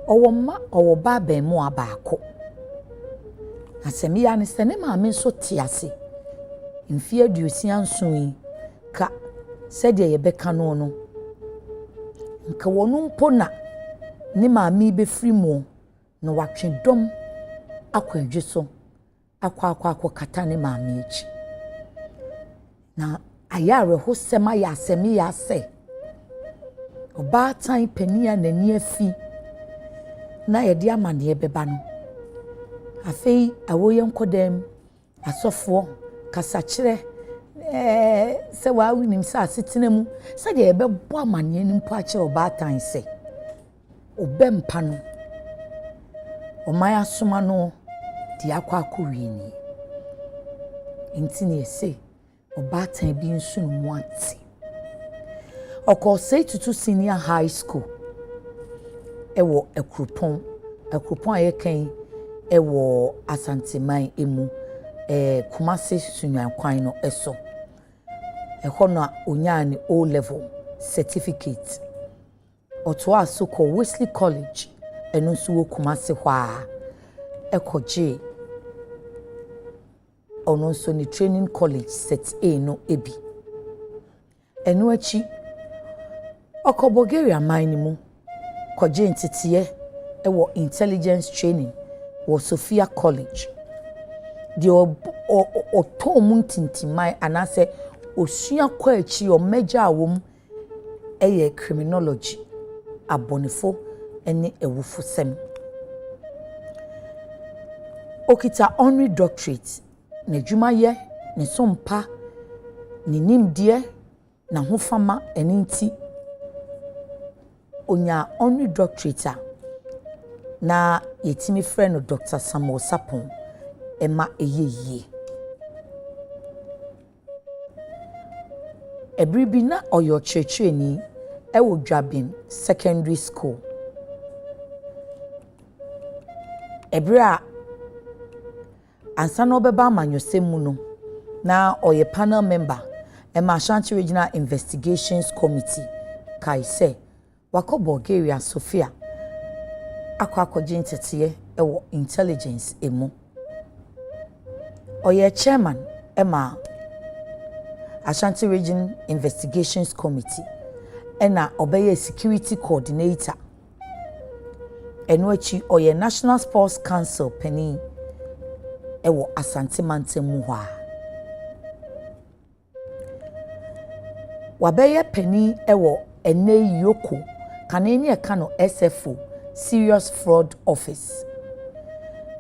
owo ba ben mu abaako asemi ya ne se ne maame nso te ase mfie aduosia nso yi ka sɛdeɛ yɛbɛka no nka wɔno mpo na ne maame bɛfiri mu na watwe dɔm akwadwe so akɔ kata ne maame akyi na ayare ho sɛm ayɛ asɛm yɛ asɛ ɔbaatan pani a n'ani afi na yɛde amaneɛ bɛba no afei awoyɛ nkɔdam asɔfoɔ kasakyerɛ sɛ wawinim sɛ asetena mu sɛ deɛ yɛbɛbɔ amaneɛ no mpo akyerɛ ɔbaatan sɛ ɔbɛmpa no ɔman asoma no de akɔ wie nie nti ne yɛsɛ ɔbaatan bi nso no mu ate ɔkɔɔ sɛ tutu senior high school ɛwɔ akuropɔn a yɛkan ɛwɔ asanteman emu Kumasi Sunyani kwan no ɛso ɛhɔ no a onyaa ne O level certificate ɔtoa so kɔ Wesley College ɛno nso wɔ Kumasi hɔ a ɛkɔgye ɔno nso ne training college set A no ebi ɛno akyi ɔkɔ Bulgaria man no mu kɔgye nteteɛ ɛwɔ intelligence training wɔ Sofia College de ɔtɔn mu ntintimai anase osua kɔ akyi ɔmɛgya awom ɛyɛ criminology abɔnefo ɛne ɛwufo sɛm okita honorary doctorate na adwuma yɛ ne sompa ne nimdeɛ na hofama ɛne nti onya honorary doctorate a na yɛtimi frɛ no Dr. Samuel Sapon Emma eyeye ebribi na oyo churcheni ewo Dwabin secondary school ebra ansa no beba amanyosem mu no na oye panel member Emma Ashanti Regional Investigations Committee kai se wako Bulgaria Sofia akwakoje ntete ewo intelligence emu Oye chairman Emma Ashanti Region Investigations Committee ena obeye security coordinator eno achi oye National Sports Council penny ewo Asante Mantemu hɔ a wabeye penny ewo ene yoko kaneni eka no SFO Serious Fraud Office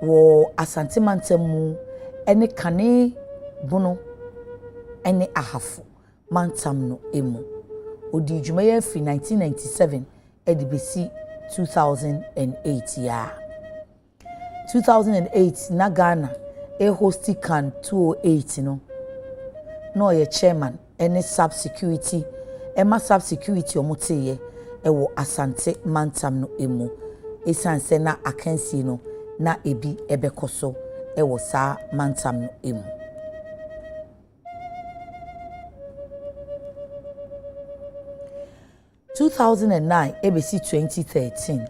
wo Asante Mantemu ene kane bono ene ahafo mantam no emu odi dwumaye fi 1997 edibesi 2008 ya 2008 na Ghana hosti can 208 no ye chairman ene sub security ema sub security omoteye ewo Asante mantam no emu esanse na akansi no na ebi ebekoso ewo sa mantam no emu 2009 ebesi 2013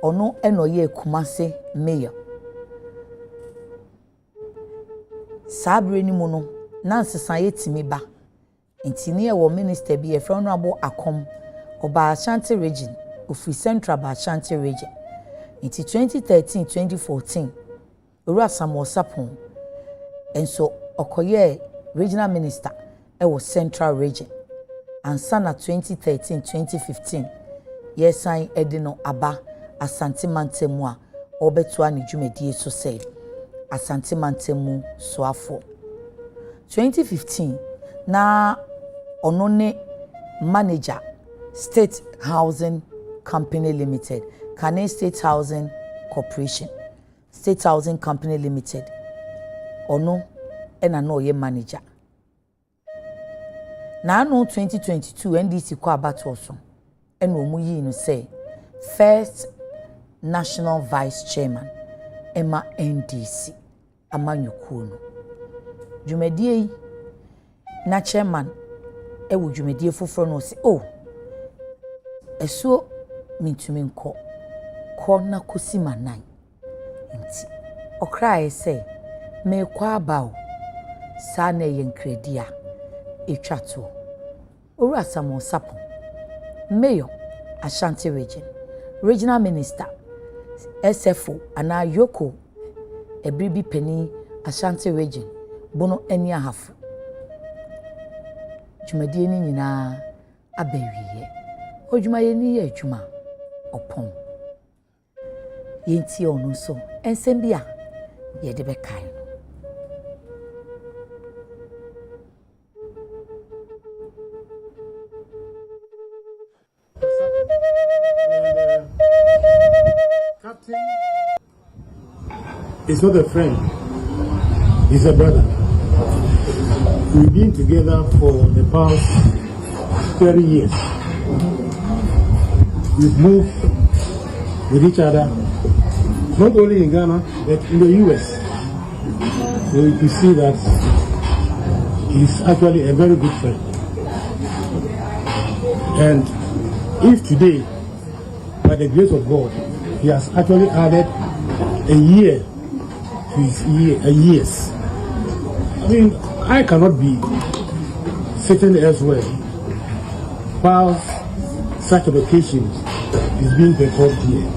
ono enoye Kumasi mayor sabre ni mu no na nsesan yetimi ba ntini ewo minister bi efra no abo akom oba Ashanti region ofi central ba Ashanti region nti 2013-2014 Owura Samuel Sapon enso okoye regional minister ewo central region ansana 2013-2015 yesan edino aba Asante Mantemu a obetua ne dwumadie so say Asante Mantemu soafo 2015 na ono ne manager State Housing Company Limited Kane State Housing Corporation State Housing Company Limited ono ena no ye manager na no 2022 NDC kwa abato so ena omu yi no say first national vice chairman Emma NDC amanyukuo no dwumadie yi na chairman ewo dwumadie foforo no say oh esuo mintumi nko ko na kosi manan nti okra say me kwa bawo sa na ye nkredi a etwato owura Samuel Sapon mayor Ashanti regional minister SFO ana Yoko ebribi penny Ashanti region bono eni ahafu dwumadie ni nyina abawiye odwumaye ni ye adwuma opon yenti ono so ensem bia ye de bekai no Captain is not a friend, he's a brother. We've been together for the past 30 years. We've moved with each other, not only in Ghana, but in the US. So you can see that he's actually a very good friend. And if today, by the grace of God, he has actually added a year to his years. I mean, I cannot be sitting elsewhere while such an occasion is being performed here.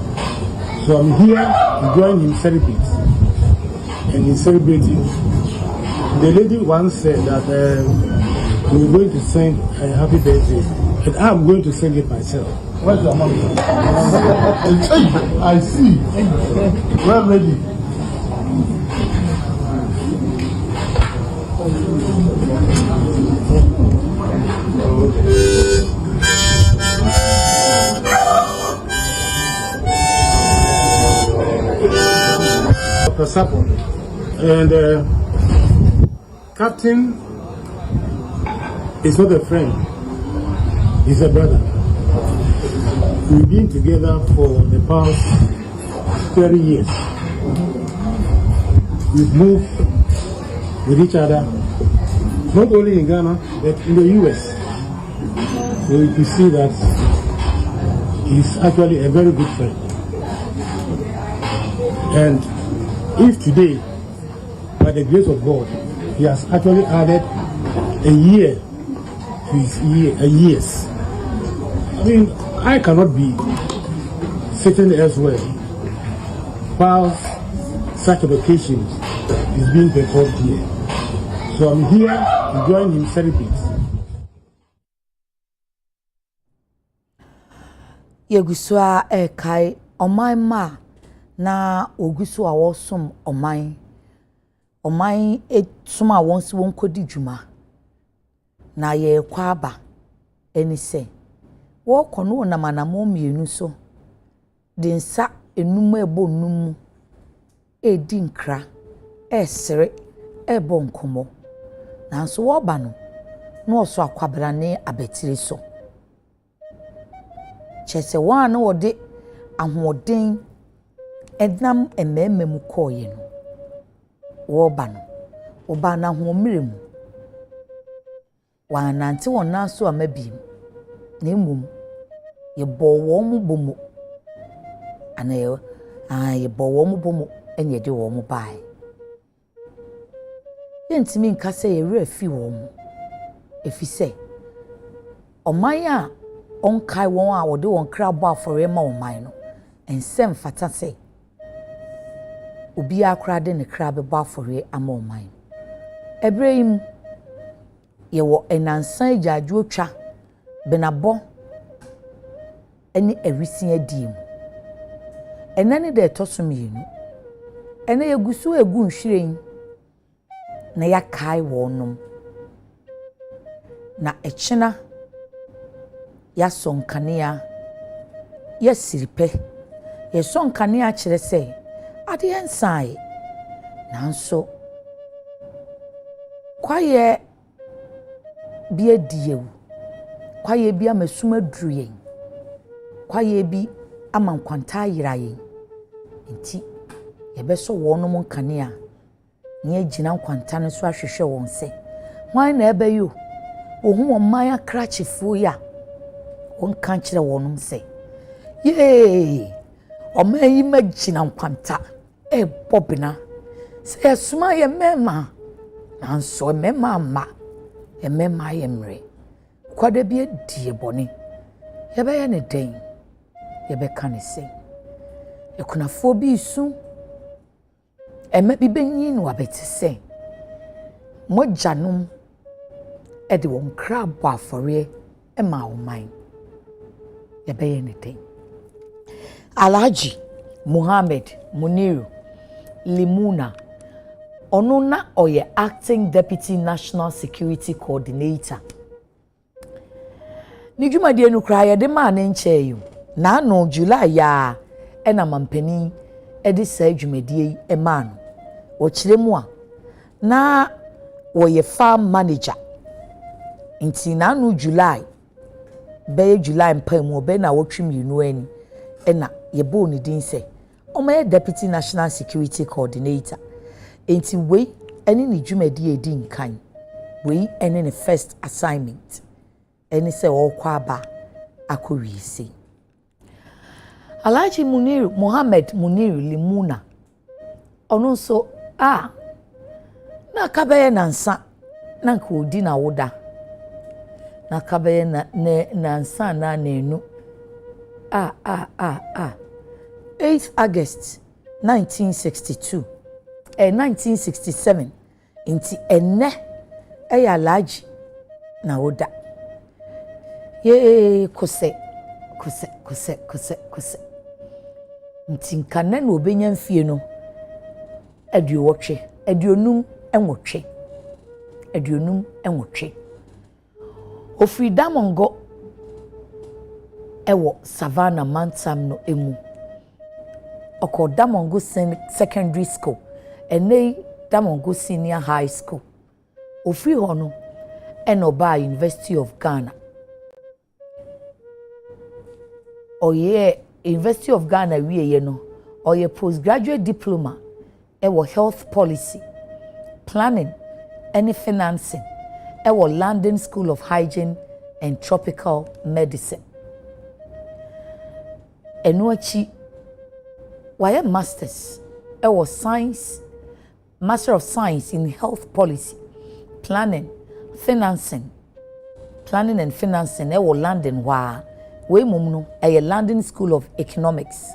So I'm here to join him celebrate, and he's celebrating. The lady once said that we were going to sing a happy birthday, and I'm going to sing it myself. Where's your mommy? I see. We're ready. And Captain is not a friend, he's a brother. We've been together for the past 30 years. We've moved with each other, not only in Ghana, but in the US. So you can see that he's actually a very good friend. And if today, by the grace of God, he has actually added a year to his years. I mean, I cannot be sitting elsewhere while such an occasion is being performed here. So I'm here to join him celebrate. Yegusua kai omai ma na ogusu a wosom omai etuma wonsi wonkodi dwuma na ye kwaba eni se wo kono na manamo mienu so de nsa enum ebo num edi nkra esere ebo nkomo nanso wo ba no na oso akwabra ne abetire so chese wa na wode ahoden ednam ememem koye no wo ba no wo ba na ho miremu wa nante wona so amabiem na emum ye bowo mu bomu anayo ye bowo mu bomu enye de wo mu bae yentimi nka se ye refi wo mu efise oman a onkai won a wode won kra bo afore ma oman no ensem fata se obi akra de ne kra be bo afore ama oman ebrehim ye wo enansan agyaadwo twa benabo eni ewisi adim enane de tosomienu ene yegusu egu nhwiren na yakai wonum na echina ya sonkanea ya siripe ye so nkane a kyerɛ sɛ ade ensae nanso kwaye bi adiewu kwaye bi amasum aduru yɛn kwaye bi ama nkwanta ayira yɛn nti yɛbɛsɔ wɔnom nkane a nye gyina nkwanta no so ahwehwɛ wɔn sɛ hwan na ɛbɛyo ohun wɔn man akrakyefo ya wɔn kan kyerɛ wɔnom sɛ yee ɔman yi ma gyina nkwanta bɔbena sɛ yɛsoma yɛ mɛma nanso mɛma ama yɛ mɛma yɛ mmerɛ kwada bi adie bɔne yɛbɛyɛ ne den yɛbɛka ne sɛ ɛkunafoɔ bi su ɛmɛ bi bɛnyi no abɛte sɛ mogyanom ɛde wɔn kra bɔ afɔreɛ ɛma ɔman yɛbɛyɛ ne den Alhaji Muhammad Muniru Limuna ɔno na ɔyɛ acting deputy national security coordinator ne dwumadie no kra yɛde maa ne nkyɛn yi na ano July ya ɛna mampanin ɛde saa dwumadie yi maa no wɔkyerɛ mu a na wɔyɛ farm manager nti na ano July bɛyɛ July mpa mu ɔbɛ na wɔtwe mmienu ani ɛna yɛbɔ ne din sɛ ɔmayɛ deputy national security coordinator nti wei ɛne ne dwumadie edi nkan wei ɛne ne first assignment ɛne sɛ ɔkɔ aba akɔ wiese Alhaji Muhammad Muniru Limuna ɔno nso na kabɛyɛ nansa na nka odi na woda na kabɛyɛ nansa na nenu 8th August 1962 1967 nti enne ɛyɛ Alhaji na woda ye kose nti nkane na obenya mfie no aduonum enwotwe ofiri Damongo ɛwɔ Savannah Mantam no emu ɔkɔ Damongo Secondary School ɛnɛ Damongo Senior High School ofiri hɔ no ɛna ɔbaa University of Ghana ɔyɛ University of Ghana wieyɛ no ɔyɛ postgraduate diploma ɛwɔ health policy planning ɛne financing ɛwɔ London School of Hygiene and Tropical Medicine ɛno akyi wayɛ masters ɛwɔ science Master of Science in Health Policy Planning Financing ɛwɔ London hɔ wei mum no ɛyɛ London School of Economics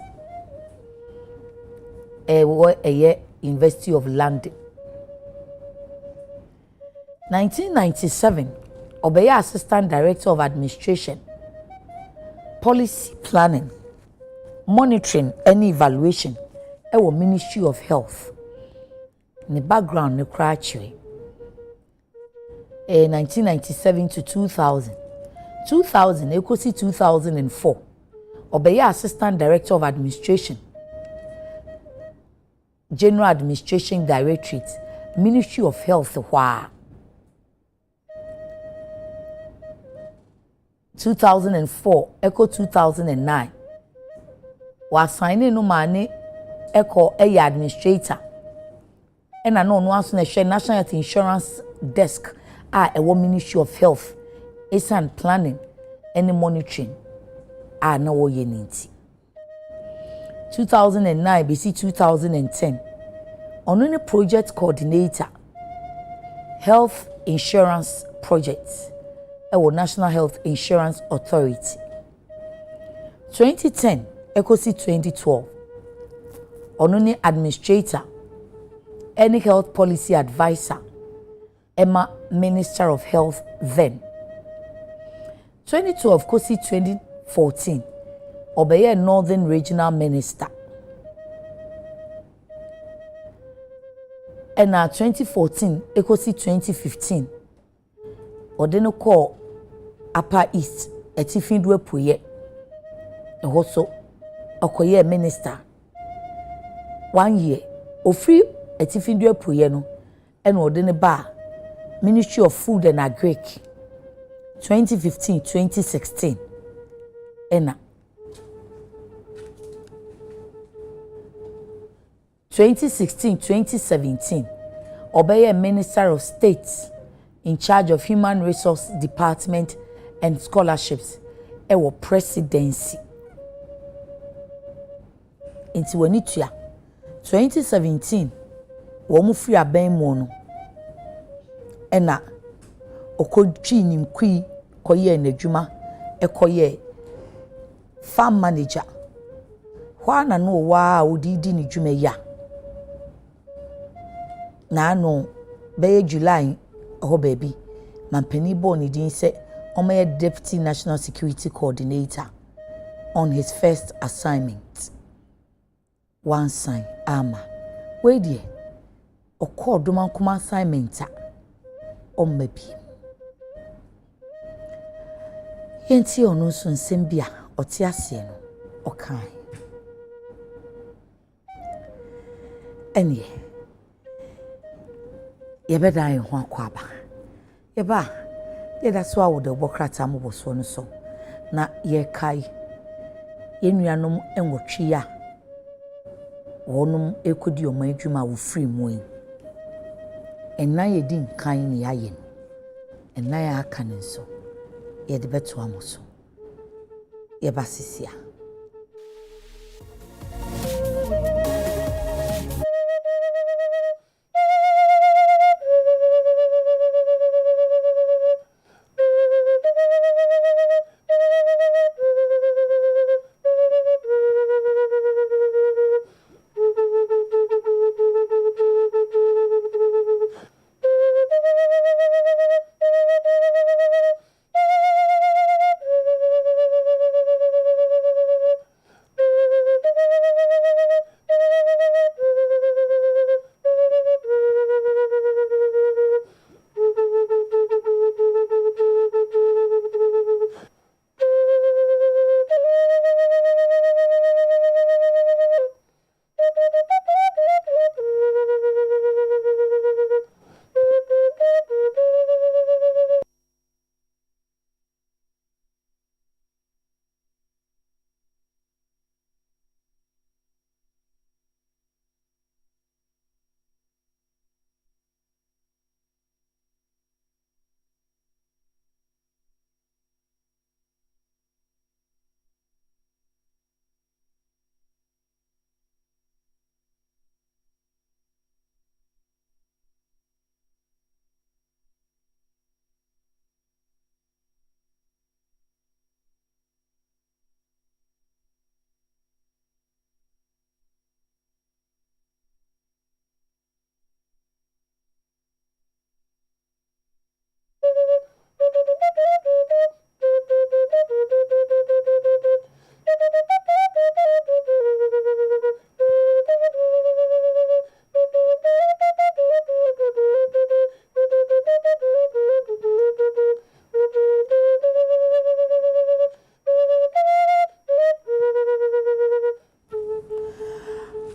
ɛyɛ University of London 1997 ɔbɛyɛ Assistant Director of Administration Policy Planning Monitoring and Evaluation ɛwɔ Ministry of Health ne background ne kra kyerɛ 1997 to 2000 ekosi 2004 ɔbɛyɛ Assistant Director of Administration General Administration Directorate Ministry of Health hɔ 2004 echo 2009 wasign no mane echo ɛyɛ administrator ɛna no aso na hwɛ National Health Insurance Desk ɛwɔ Ministry of Health and Planning and Monitoring na wɔyɛ ne nti 2009 bc 2010 ɔno ne project coordinator Health Insurance Projects ɛwɔ National Health Insurance Authority 2010 ekosi 2012 ɔno ne administrator any health policy advisor Emma Minister of Health then 2012 kosi 2014 ɔbɛyɛ Northern Regional Minister ɛna 2014 ekosi 2015 ɔde no kɔ Upper East ɛtifin do apuye ɛhɔ so okoye minister 1 year ofri atifindu apuye no ena ode ne ba Ministry of Food and Agric 2015-2016 ena 2016-2017 obeye Minister of State in charge of Human Resource Department and Scholarships ewo presidency inti wani tua 2017 wo mu free aban mu no ena okodwi ninkui koye n'adwuma ekoye farm manager hwa na no wa odidi ni dwuma ya na no be July ho baby mampani bo ni din se omaye Deputy National Security Coordinator on his first assignment. One sign ama we die okodo man kuma assignment a ommabi yenti onu so nsem bia ote ase no okan enie yebeda ye ho akwaba yeba yeda so awo de bokrata mo boso no so na ye kai yenuanom enwotwe ya wonum ekodi oman adwuma wo free mu yi enna yedi nkan ne yaye no enna ya aka ne so yede beto amoso ye basisia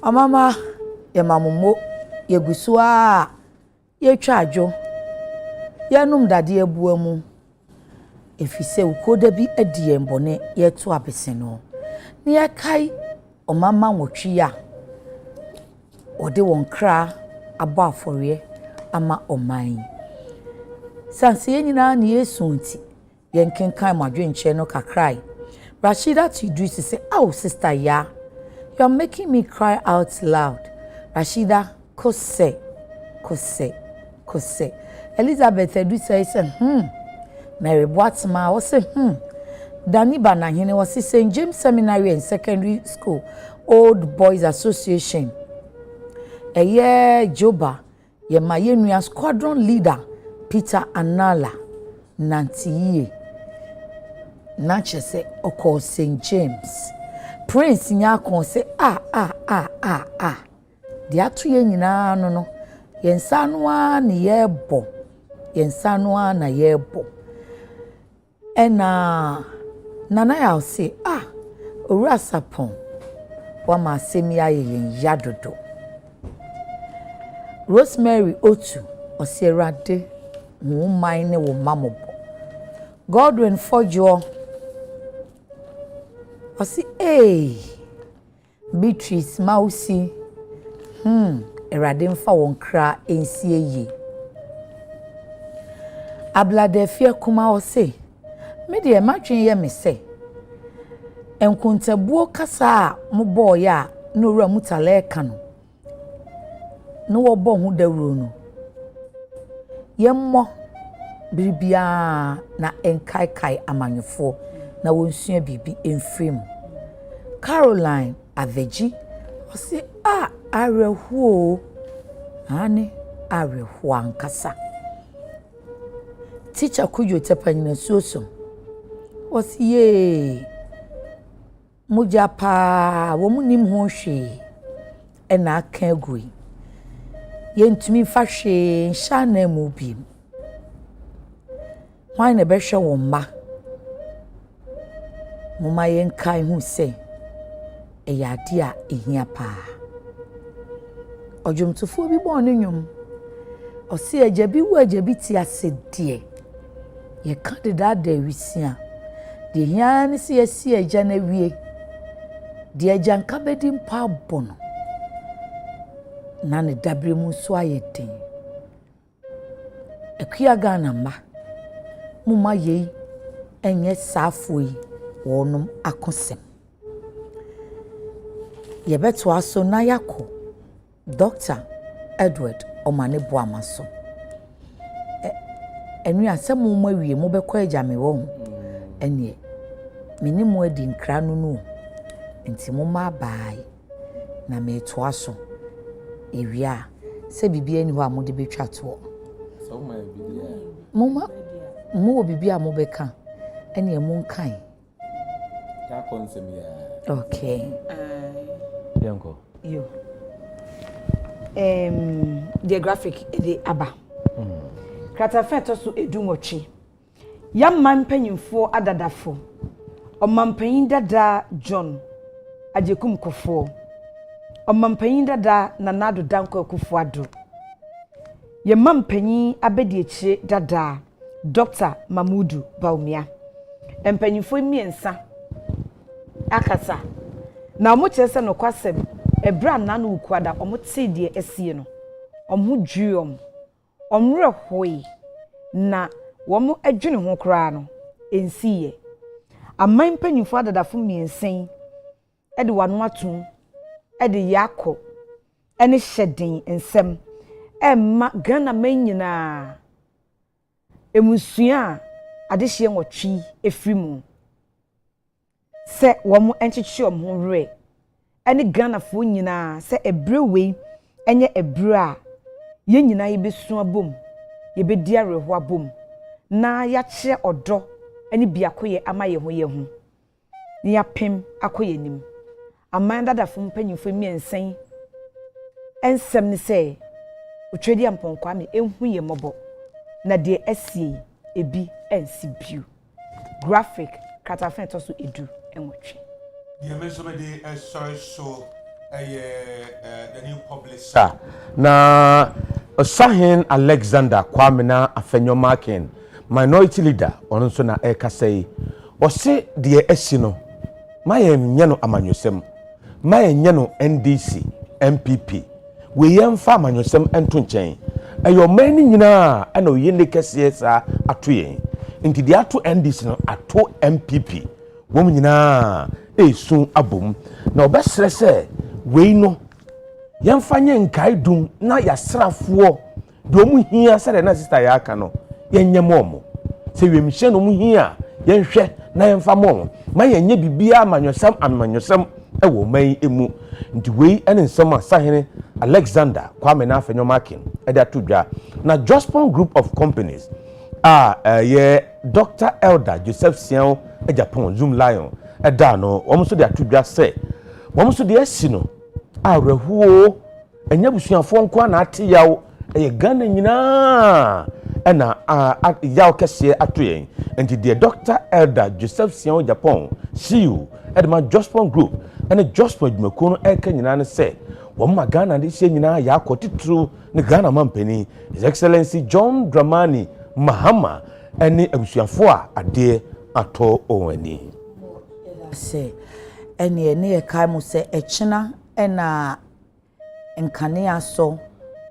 Amama ye mamumo ye gusua ye twajo ye num dade ebuamu efise ukoda bi adie mbone ye to abese no ne ye kai omama nwotwe ya ode won kra abo afore ama oman sanse ye nyina ne yesu nti ye nkenkan madwenche no kakrai Rashida to do say oh sister ya you are making me cry out loud. Rashida, kose. Elizabeth Edu says, Mary Boatma was Danny Banahine was St. James Seminary and Secondary School, Old Boys Association. A year Joba, ye Mayenuya squadron leader, Peter Anala, Nanti Nache say, Oko St. James. Prince nyakon say de ato ye nyina no yensa no a ne yebo yensa no a na yebo ena nana ya say owura sapon wama asemi aye yen yadodo Rosemary Otu osierade wo man ne wo mamobo Godwin Fojo osi Beatrice Mausi erade mfa won kra ensie yi Abladefia kuma ose me de matwen ye me se enkuntabuo kasa mo boy a no wura mutale ka no wo bo hu dawuro no yemmo biribia na enkai amanyefo na wonsua bibi enfrim Caroline Aveji osi arehuo ani arehuo ankasa Teacher Kujo Tepanyina Soso osi ye mujapa wo munim ho hwe ena aka agui yentumi fa hwe nhyana mu bi hwan na behwe wo mma muma yenkai hu se eyade a ehia pa ojumtofo bi bo no nwum osi ajabi wo ajabi ti asede ye candidate da wisia de hia ne se yesi agya na wie de agya nka bedi mpa bono na ne dabre mu so ayeden akuya Ghana ma muma ye enye safo yi wonum akosem ye beto aso na yako Dr. Edward Omane Boamaso enu asem mo awie mo bekọ agya me wo ene minimu adi nkra no no nti mo ma bai na me to aso ewia se bibia ni ho a mo de betwa to so ma bibia mo bibia mo beka ene mo nkan ya konsem ya okay yanko yo the graphic the aba krata feto so edunwochi yamman panyimfo adadafo omampanyin dada John ajekum kofo omampanyin dada nanado danko akufo ado yemampanyin abedieche dada Dr. Mamudu Baumia empanyimfo miensa akasa na omo chese no kwasem ebra nanu ukwada omo tsedie esie no omo dwiom omre hoi na womo adwene ho kra no ensiye aman panyimfo adadafo miensen ede wano atum ede yakọ ene hyeden ensem emma Ghana manyina emusua adehye nwotwi efrimu se womo enchichi omho re ene Ghana fo nyina se ebrewe enye ebre a ye nyina yebesu abom yebedi areho abom na yache odo ene biakoye ama ye ho ni yapem akoye nim aman dadafo mpanyimfo miensen ensem ne se otwedi amponkwa me enhu ye mobo na de asie ebi ensi biu graphic katafen to so edu enwotwe the meso be the so the new publisher na Osahin Alexander Kwamena Afenyomaken minority leader ono so na ekasai o se de esi no mayem nye no amanyosem mayem nye no NDC MPP we yemfa amanyosem ento nchen eyo mani nyina ana oyende kese sa atoyen nti de ato NDC no ato MPP wom nyina esun abom na obesre se we no yemfa nye nkai dum na yasrafoɔ do mu hia sɛ na sister ya aka no yenye momo sɛ wemhye no mu hia yenhwɛ na yemfa momo ma yenye bibia amanyosam ɛwɔ man emu nti wei ɛne nsɛm a Sahene Alexander Kwamena Afenyomaken ɛde atodwa na Jospon Group of Companies ye Dr. Elder Joseph Sian Japan Zoom Lion ɛda no wɔn so de atodwa sɛ wɔn so de asi no arehuo enya busuafo nko na ate yaw eye Ghana nyina ena yaw kese atoyen enti de Dr. Elder Joseph Sian Japan CEO edema Jospon Group ɛne Joshua Dwumakuo no ɛka nyinaa ne sɛ wɔn ma Ghana de hyɛ nyinaa yɛ akɔtitiri ne Ghana mampanin His Excellency John Dramani Mahama ɛne abusuafo a adeɛ atɔ wɔn ani. Sɛ ɛne ne yɛ kae mu sɛ ɛkyena ɛna nkanea so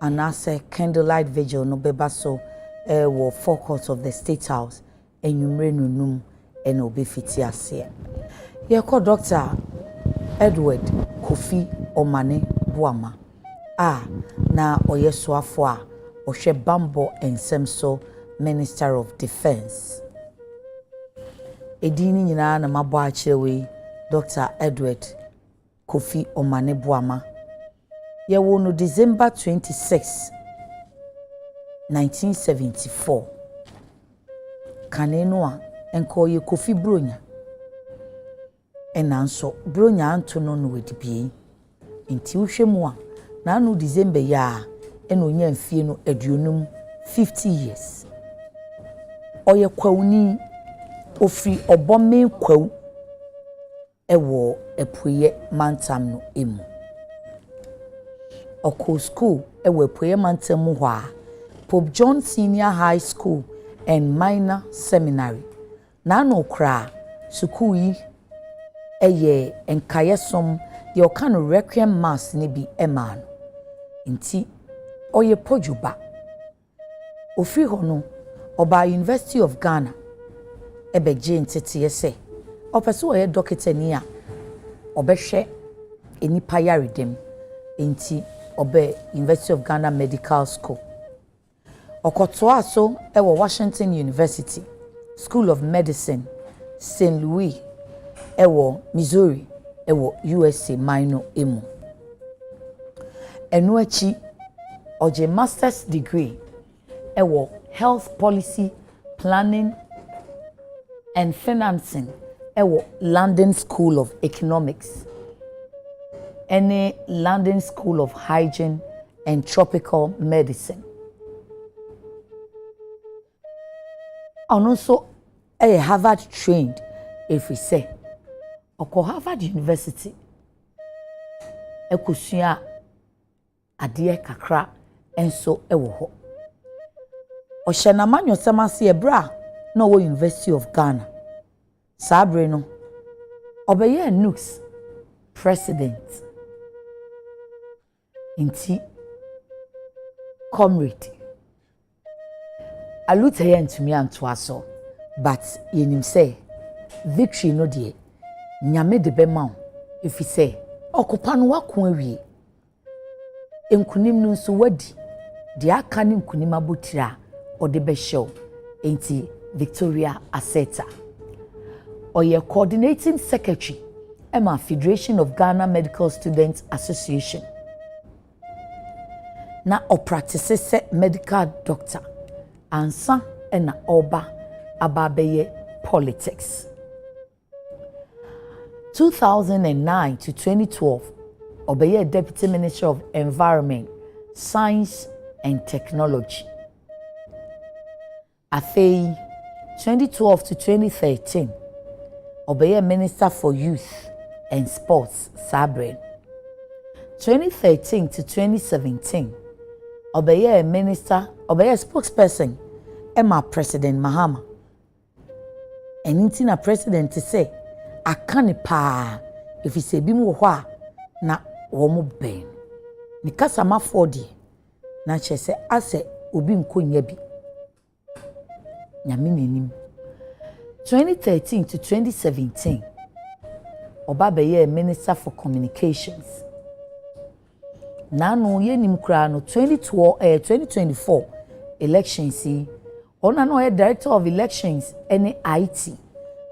anaasɛ candlelight vigil no bɛba so wɔ forecourt of the State House enwumre nunum ɛna obɛfiti aseɛ. Yɛkɔ Dr. Edward Kofi Omane Boama na ɔyɛ soafo a ɔhwɛ bambɔ nsɛm so Minister of Defence. Edini nyinaa na mabɔ akyerɛ wei Dr. Edward Kofi Omane Boama. Yɛwɔ no December 26, 1974. Kane no a enko ye Kofi Bronya. Enanso Bronya anto no no wedibie. Nti wohwɛ mu a na no December ya eno nya mfie no aduonum 50 years. Oye kwawuni ofri obome kwawu ewo epuye mantam no emu. Oko school ewo epuye mantam mu hɔ a Pope John Senior High School and Minor Seminary. Na no kra school yi eye enkayesom de oka no requiem mass ne bi ema no. Nti oye pojuba. Ofri hɔ no Oba University of Ghana ebegye ntete yese opeso oye doctor ni a obehwe enipa yaredem enti obe University of Ghana Medical School okoto aso ewo Washington University School of Medicine St. Louis ewo Missouri ewo USA minor emu enu achi oje master's degree ewo Health Policy Planning and Financing ewo London School of Economics and London School of Hygiene and Tropical Medicine. And also Harvard trained if we say oko Harvard University ekosua ade kakra enso ewo ho Oshana manyo samasi ebra no wo University of Ghana. Sabre no. Obeye Nux president. Inti comrade. Alute ye ntumi anto aso but yenim say victory no de nyame de bema wo if say okopa no wako awie. Enkunim no nso wadi de aka ne nkunim abotira Ode Beshow, enti Victoria Aseta. Oye coordinating secretary, Emma Federation of Ghana Medical Students Association. Na o practice medical doctor, ansa ena oba ababeye politics. 2009 to 2012, obeye Deputy Minister of Environment, Science and Technology. Afei 2012 to 2013 obeye Minister for Youth and Sports Sabre 2013 to 2017 obeye Minister obeye spokesperson Emma President Mahama enitina president say akane pa if he say bi mu ho a na wo mo ben ni kasa ma fodi na chese ase obi nkonya bi Nyaminenim 2013 to 2017 Obabeye Minister for Communications Nano yenim kra no 2024 elections ona no Director of Elections any IT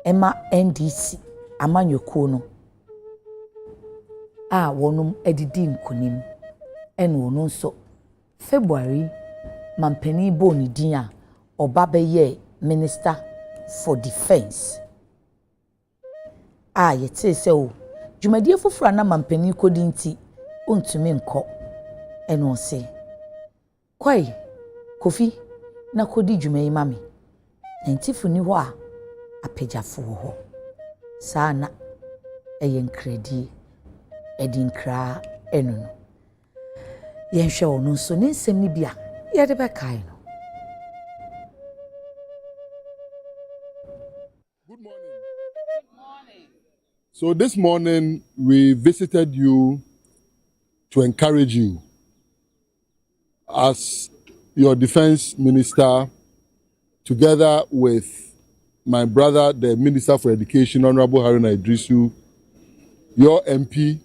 Emma NDC amanyoko no wonum edidi nkonim eno no nso February mampani bo ni din a Obabeye Minister for Defence. Yete se o. Dwumadie foforo na mampani kodi nti ontumi nkɔ. Eno se. Kwai Kofi na kodi dwumayi mami. Ntifu ni hɔ a apegyafo hɔ. Saa na ɛyɛ nkradie edinkra eno no yenhwe ono nso ne nsem ni bia ye de be kai no. Good morning. So this morning we visited you to encourage you as your defense minister, together with my brother, the Minister for Education, Honorable Haruna Idrisu, your MP,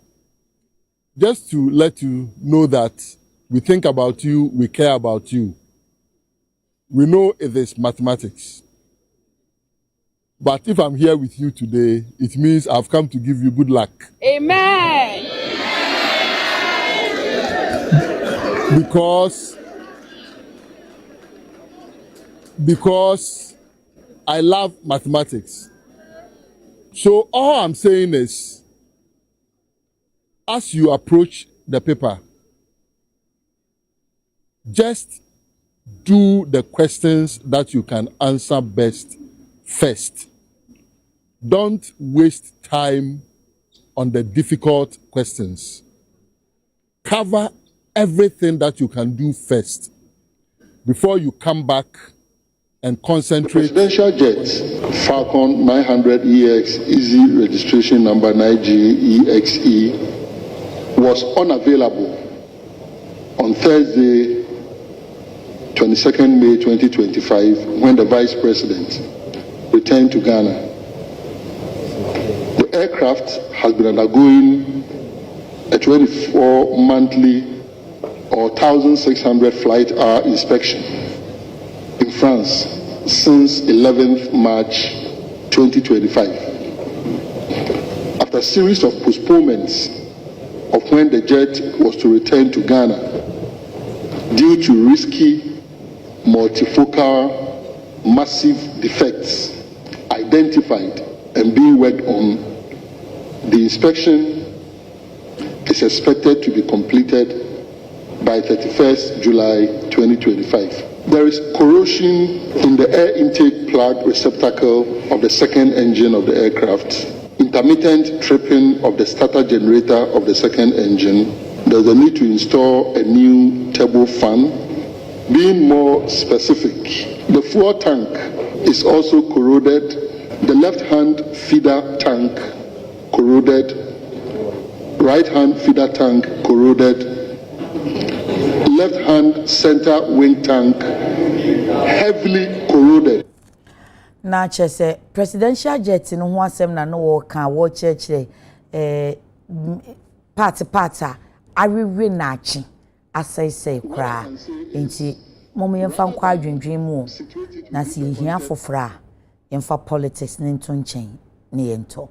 just to let you know that we think about you, we care about you. We know it is mathematics. But if I'm here with you today, it means I've come to give you good luck. Amen. Because I love mathematics. So all I'm saying is, as you approach the paper, just do the questions that you can answer best first. Don't waste time on the difficult questions. Cover everything that you can do first before you come back and concentrate. Presidential jet Falcon 900 EX easy registration number 9GEXE was unavailable on Thursday, 22nd May 2025, when the Vice President returned to Ghana. The aircraft has been undergoing a 24-monthly or 1,600 flight hour inspection in France since 11th March 2025. After a series of postponements of when the jet was to return to Ghana due to risky multifocal massive defects identified and being worked on, the inspection is expected to be completed by 31st July 2025. There is corrosion in the air intake plug receptacle of the second engine of the aircraft, intermittent tripping of the starter generator of the second engine. There's a need to install a new turbo fan. Being more specific, the fuel tank is also corroded, the left-hand feeder tank corroded, right-hand feeder tank corroded, left-hand center wing tank heavily corroded. Na chese presidential jet no ho asem na no wo kan wo chechire part awiwe na achi asese kra enti momo yemfa nkwa adwendwen mu na si hia fofora yemfa politics ne nto nchen ne yento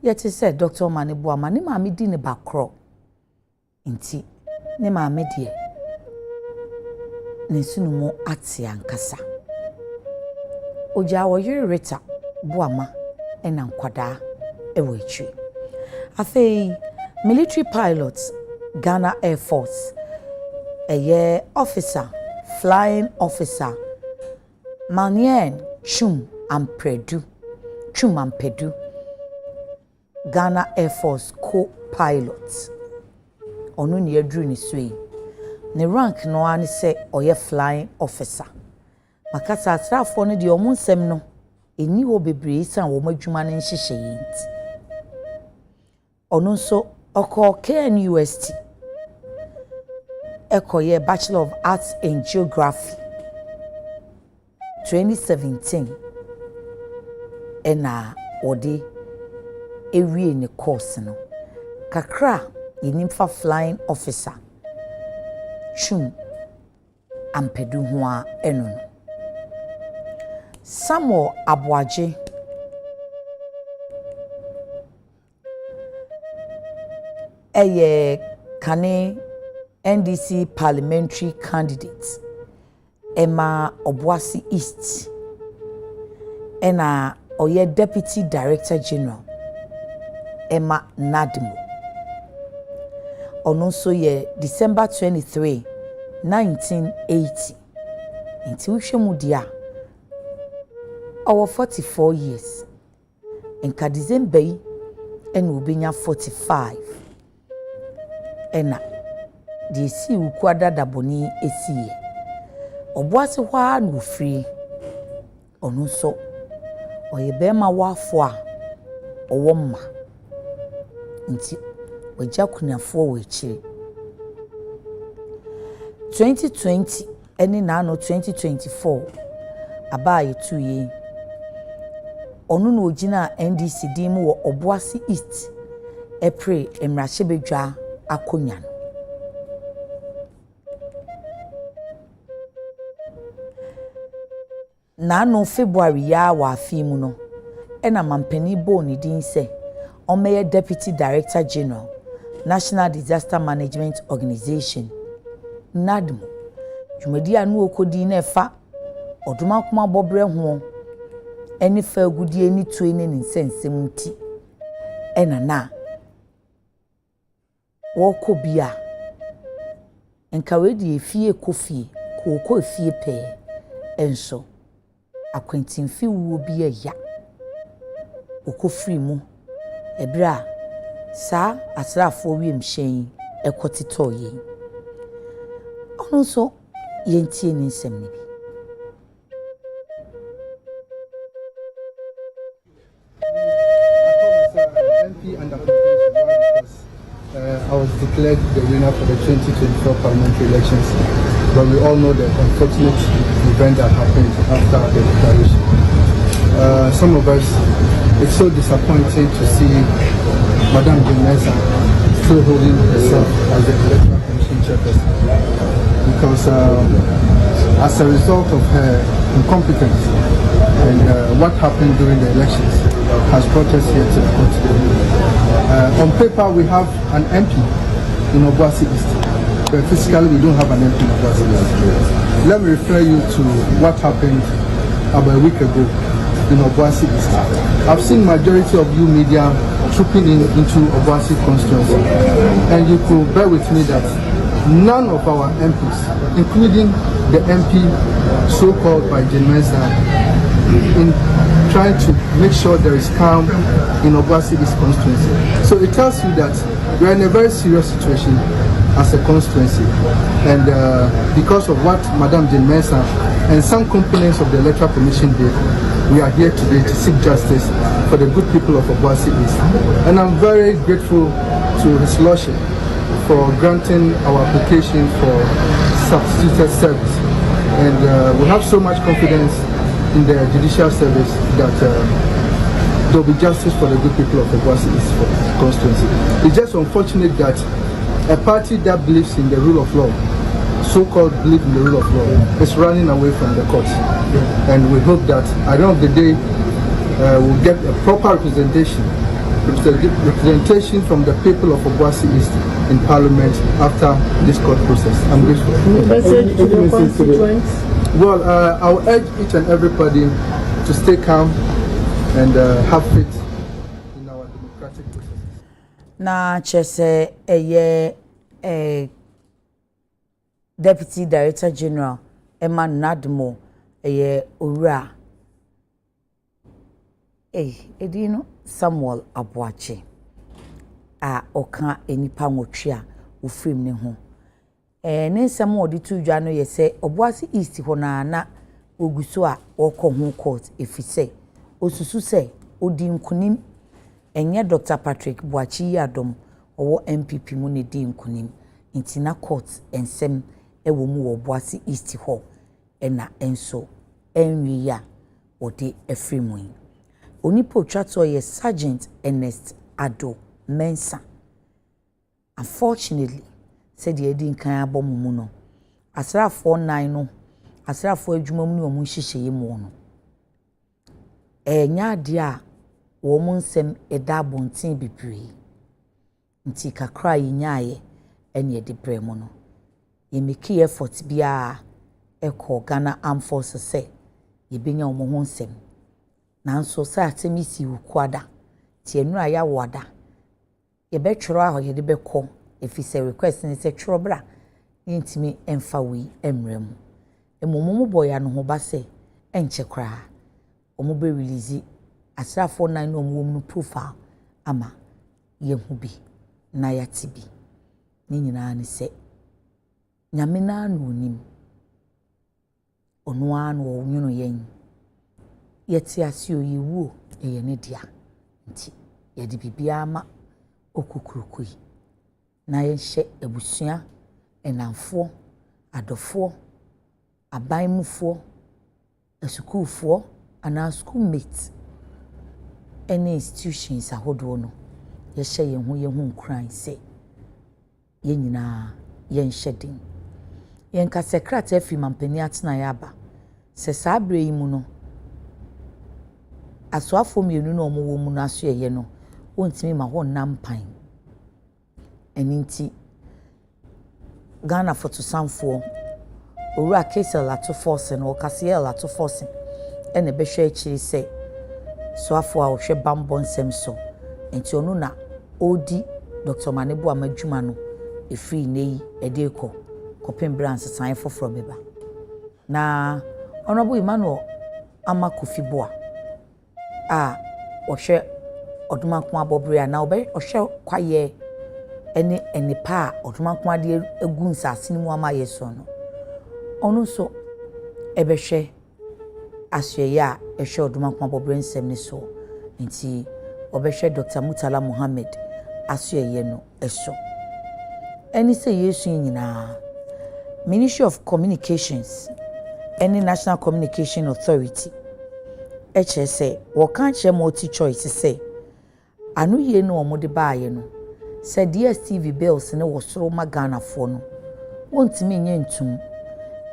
yeti say Dr. Manibu amane ma me di ne bakro enti ne ma me die ne sunumo ate ankasa oja wo yireta buama ena nkwada ewo echi afei military pilots Ghana Air Force officer flying officer Manien Chum Ampedu Ghana Air Force co-pilot onu ne adru ni sui ne rank no ani se oye flying officer makasa atrafo no de omunsem no eni wo bebre san wo madwuma ne nhihye yinti onu nso oko KNUST ekoye Bachelor of Arts in Geography 2017 ena odi ewie ne course no kakra yenimfa flying officer Chum Ampedu ho a eno no Samuel Abuaje Kane NDC parliamentary candidate Emma Obuasi East ena oye deputy director general Emma Nadimo ono so ye December 23 1980 nti wohwemu dia over 44 years enka December yi ena obenya 45 ena de si wuku adada boni esiye oboase hwa no free onu so oye bema wafo a owo mma nti wagya kunafo wo echi 2020 eni na no 2024 abaye tuye onu no ogina NDC dim wo oboase East April emrahye akonya na no February ya wa afimu no ena mampani bo ni din se omeye Deputy Director General National Disaster Management Organization NADM dwumadi anu okodi na efa oduma kuma bobre ho eni fa agudie ni tue ne nsensem nti ena na woko bia enka wedi efie kofi ko efie pe enso akwantinfi wuo bia ya okofri mu ebra sa asrafo wiem hyen ekotito ye ono so yentie ni nsem ni bi I was declared the winner for the 2024 parliamentary elections, but we all know the unfortunate event that happened after the declaration. Some of us, it's so disappointing to see Madame Jenmeza still holding herself as the electoral commission chairperson, because as a result of her incompetence and what happened during the elections has brought us here to the court today. On paper, we have an MP in Obuasi East, but physically we don't have an MP in Obuasi East. Let me refer you to what happened about a week ago in Obuasi East. I've seen majority of you media trooping into Obuasi constituency, and you could bear with me that none of our MPs, including the MP so-called by Jenmeza, in trying to make sure there is calm in Obuasi East constituency. So it tells you that we are in a very serious situation as a constituency, and because of what Madame Jenmeza and some components of the Electoral Commission did, we are here today to seek justice for the good people of Obuasi East. And I'm very grateful to His Lordship for granting our application for substituted service. And we have so much confidence in the judicial service that there will be justice for the good people of Obuasi East constituency. It's just unfortunate that a party that believes in the rule of law, so-called believe in the rule of law, is running away from the court. And we hope that at the end of the day, we'll get a proper representation from the people of Obuasi East in Parliament after this court process. I'm grateful. Message to the constituents? Well, I'll urge each and everybody to stay calm and have faith in our democratic processes. Na chese Deputy Director General Emma Nadmo Ura edino Samuel Abuache a oka enipa nwotwe a ofrim ne ho ne nsɛm odi tu dwa no ye se Obuasi East ho na oguso a wokɔ ho court efise osusu se odi nkunim enye Dr. Patrick Boachi Adom owo MPP mu ne di nkunim ntina court ensɛm ewo mu wo Obuasi East ho na enso enwi ya odi efrimu onipo twato ye Sergeant Ernest Ado Mensa. Unfortunately, said the Edin kan abomu no. Asrafo 9 no. Asrafo adwuma mu ne omu hihye mu no. Nya de a wo mu nsem eda bonten bibiri. Nti kakra yinyaye ene de bremu no. Ye make effort bia eko Ghana Armed Forces say ye benya omo ho nsem. Nanso sa atemisi wukwada. Ti enura ya wada. Ye betworo aho ye de bekọ efise request ni se tworo bra yintimi emfa wi emrem emomumu boya no ho ba se enche kra omo be release asrafo 9 no mu profile ama ye hu bi na ya tibi ni nyina ne se nyame na no onim ono a no onwunu yen yeti ase oyiwu eye ne dia nti ye de bibia ma okukurukui na ye hye abusua enamfo adofo abanmufo asukufo ana schoolmate any institutions ahodo no ye hye ye hu nkran se ye nyina ye nhedin ye nka secretary afi mampani atena ya aba se sabre yi mu no asoafo mienu no omo mu no aso ye no wontimi ma ho nampan eninti Ghana fotosanfo owura kesel ato force no okasiel ato force ene behwe akiri se soafo a ohwe bambo nsem so enti onu na odi Dr. Manebu amadwuma no efri nei edeko kopem brands san foforo beba na honorable Emmanuel Amakofiboa ohwe odumanko abobre na ohwe kwaye enipa odumanko ade egu nsase ni mu amaye so no onu so ebehwe asye ya ehwe odumanko abobre nsem ni so nti obehwe Dr. Mutala Mohammed asye ye no eso eni se yesu nyina Ministry of Communications any National Communication Authority HSA wakanche multi choice say anu ye no omode baaye no said DSTV bills ne wosoro magana fo no wontimi nye ntum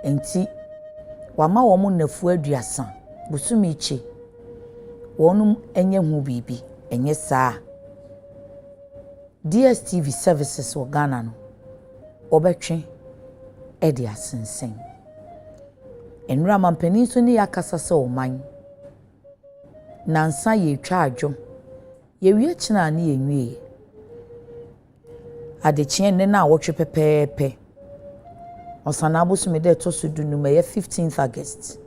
enti wama wo mu nafu aduasa busumi ichi wonum enye hu bibi enye saa DSTV services wo Ghana no obetwe edi asensen enura mampani so ne yakasa se oman nansa ye twa adwo ye wie kina ne ye nwie Adekye ne na wotwe pepepe osana abosumi de to so dunu me 15th August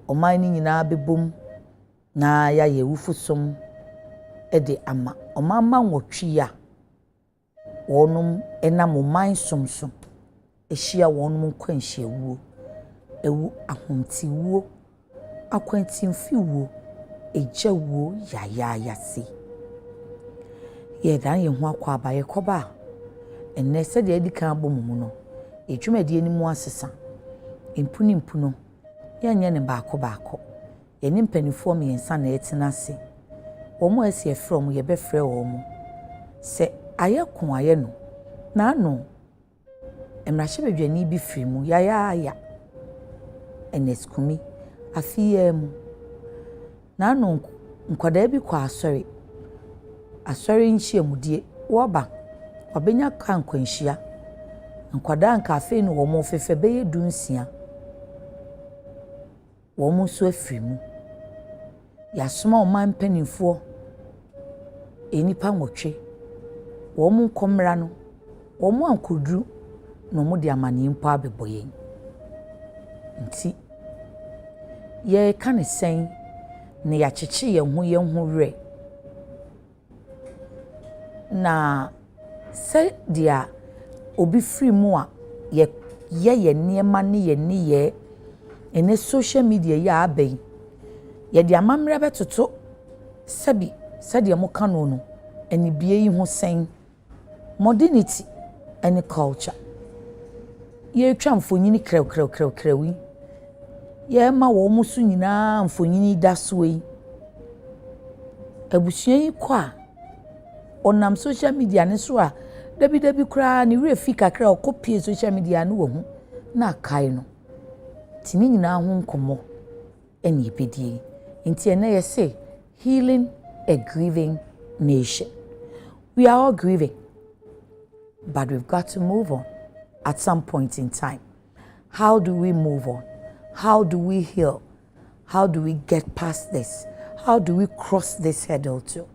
oman ni nyina bebom na ya ye wufusom ede ama omama nwotwe ya wonum enam oman somsom ehia wonum kwanhia wuo ewu ahomti wuo akwanti mfiwuo eja wuo ya se ye dan ye ho akwa abaye koba enne se de edikan bomumu no edwumadi enimu asesa impuni no ya nye ne baako ye ne mpanifo miensa na etina se omo asie from ye befre omo se ayekon aye no na no emrahye bedwani bi firi mu ya eneskumi afiye mu na no nkwada bi kwa asori nhie mudie woba wabenya kan kwanhia nkwada nka afi no wo mo fefe beye dunsia wo mo so afiri mu ya soma o man panifo enipa nwotwe wo mo komra no wo mo ankodru no mo de amane mpo abeboyen nti ye kan sen ne ya cheche ye hu re na se dia obi free mu a ye niema ne ye ni ye ene social media ya abai ye dia mamre betoto sabi sadia mo kanu no eni bie yi ho sen modernity and culture ye twa mfonyini krewi ye ma wo musu nyina mfonyini dasoi abusua yi kwa onam social media ne so a dabi kura ne refi kakra okopie social media ne wo hu na kai no tini nyina ho nkomo eni ebedie nti ene ye say healing a grieving nation. We are all grieving, but we've got to move on at some point in time. How do we move on? How do we heal? How do we get past this? How do we cross this hurdle too?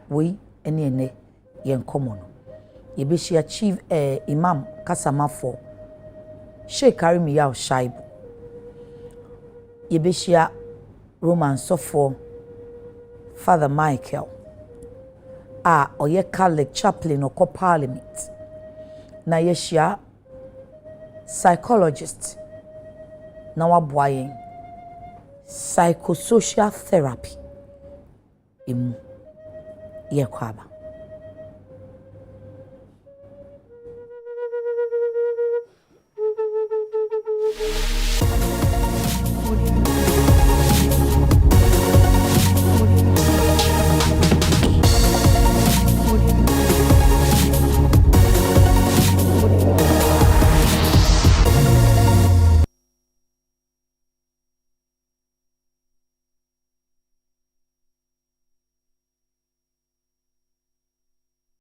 We ene yen common. Yebeshi achieve Imam Kasama for Sheikh Karimiya Shaibu. Yebeshi Roman Sofo Father Michael. Oye Catholic chaplain or parliament. na yeshia psychologist na waboa yɛn psychosocial therapy emu yɛkɔ aba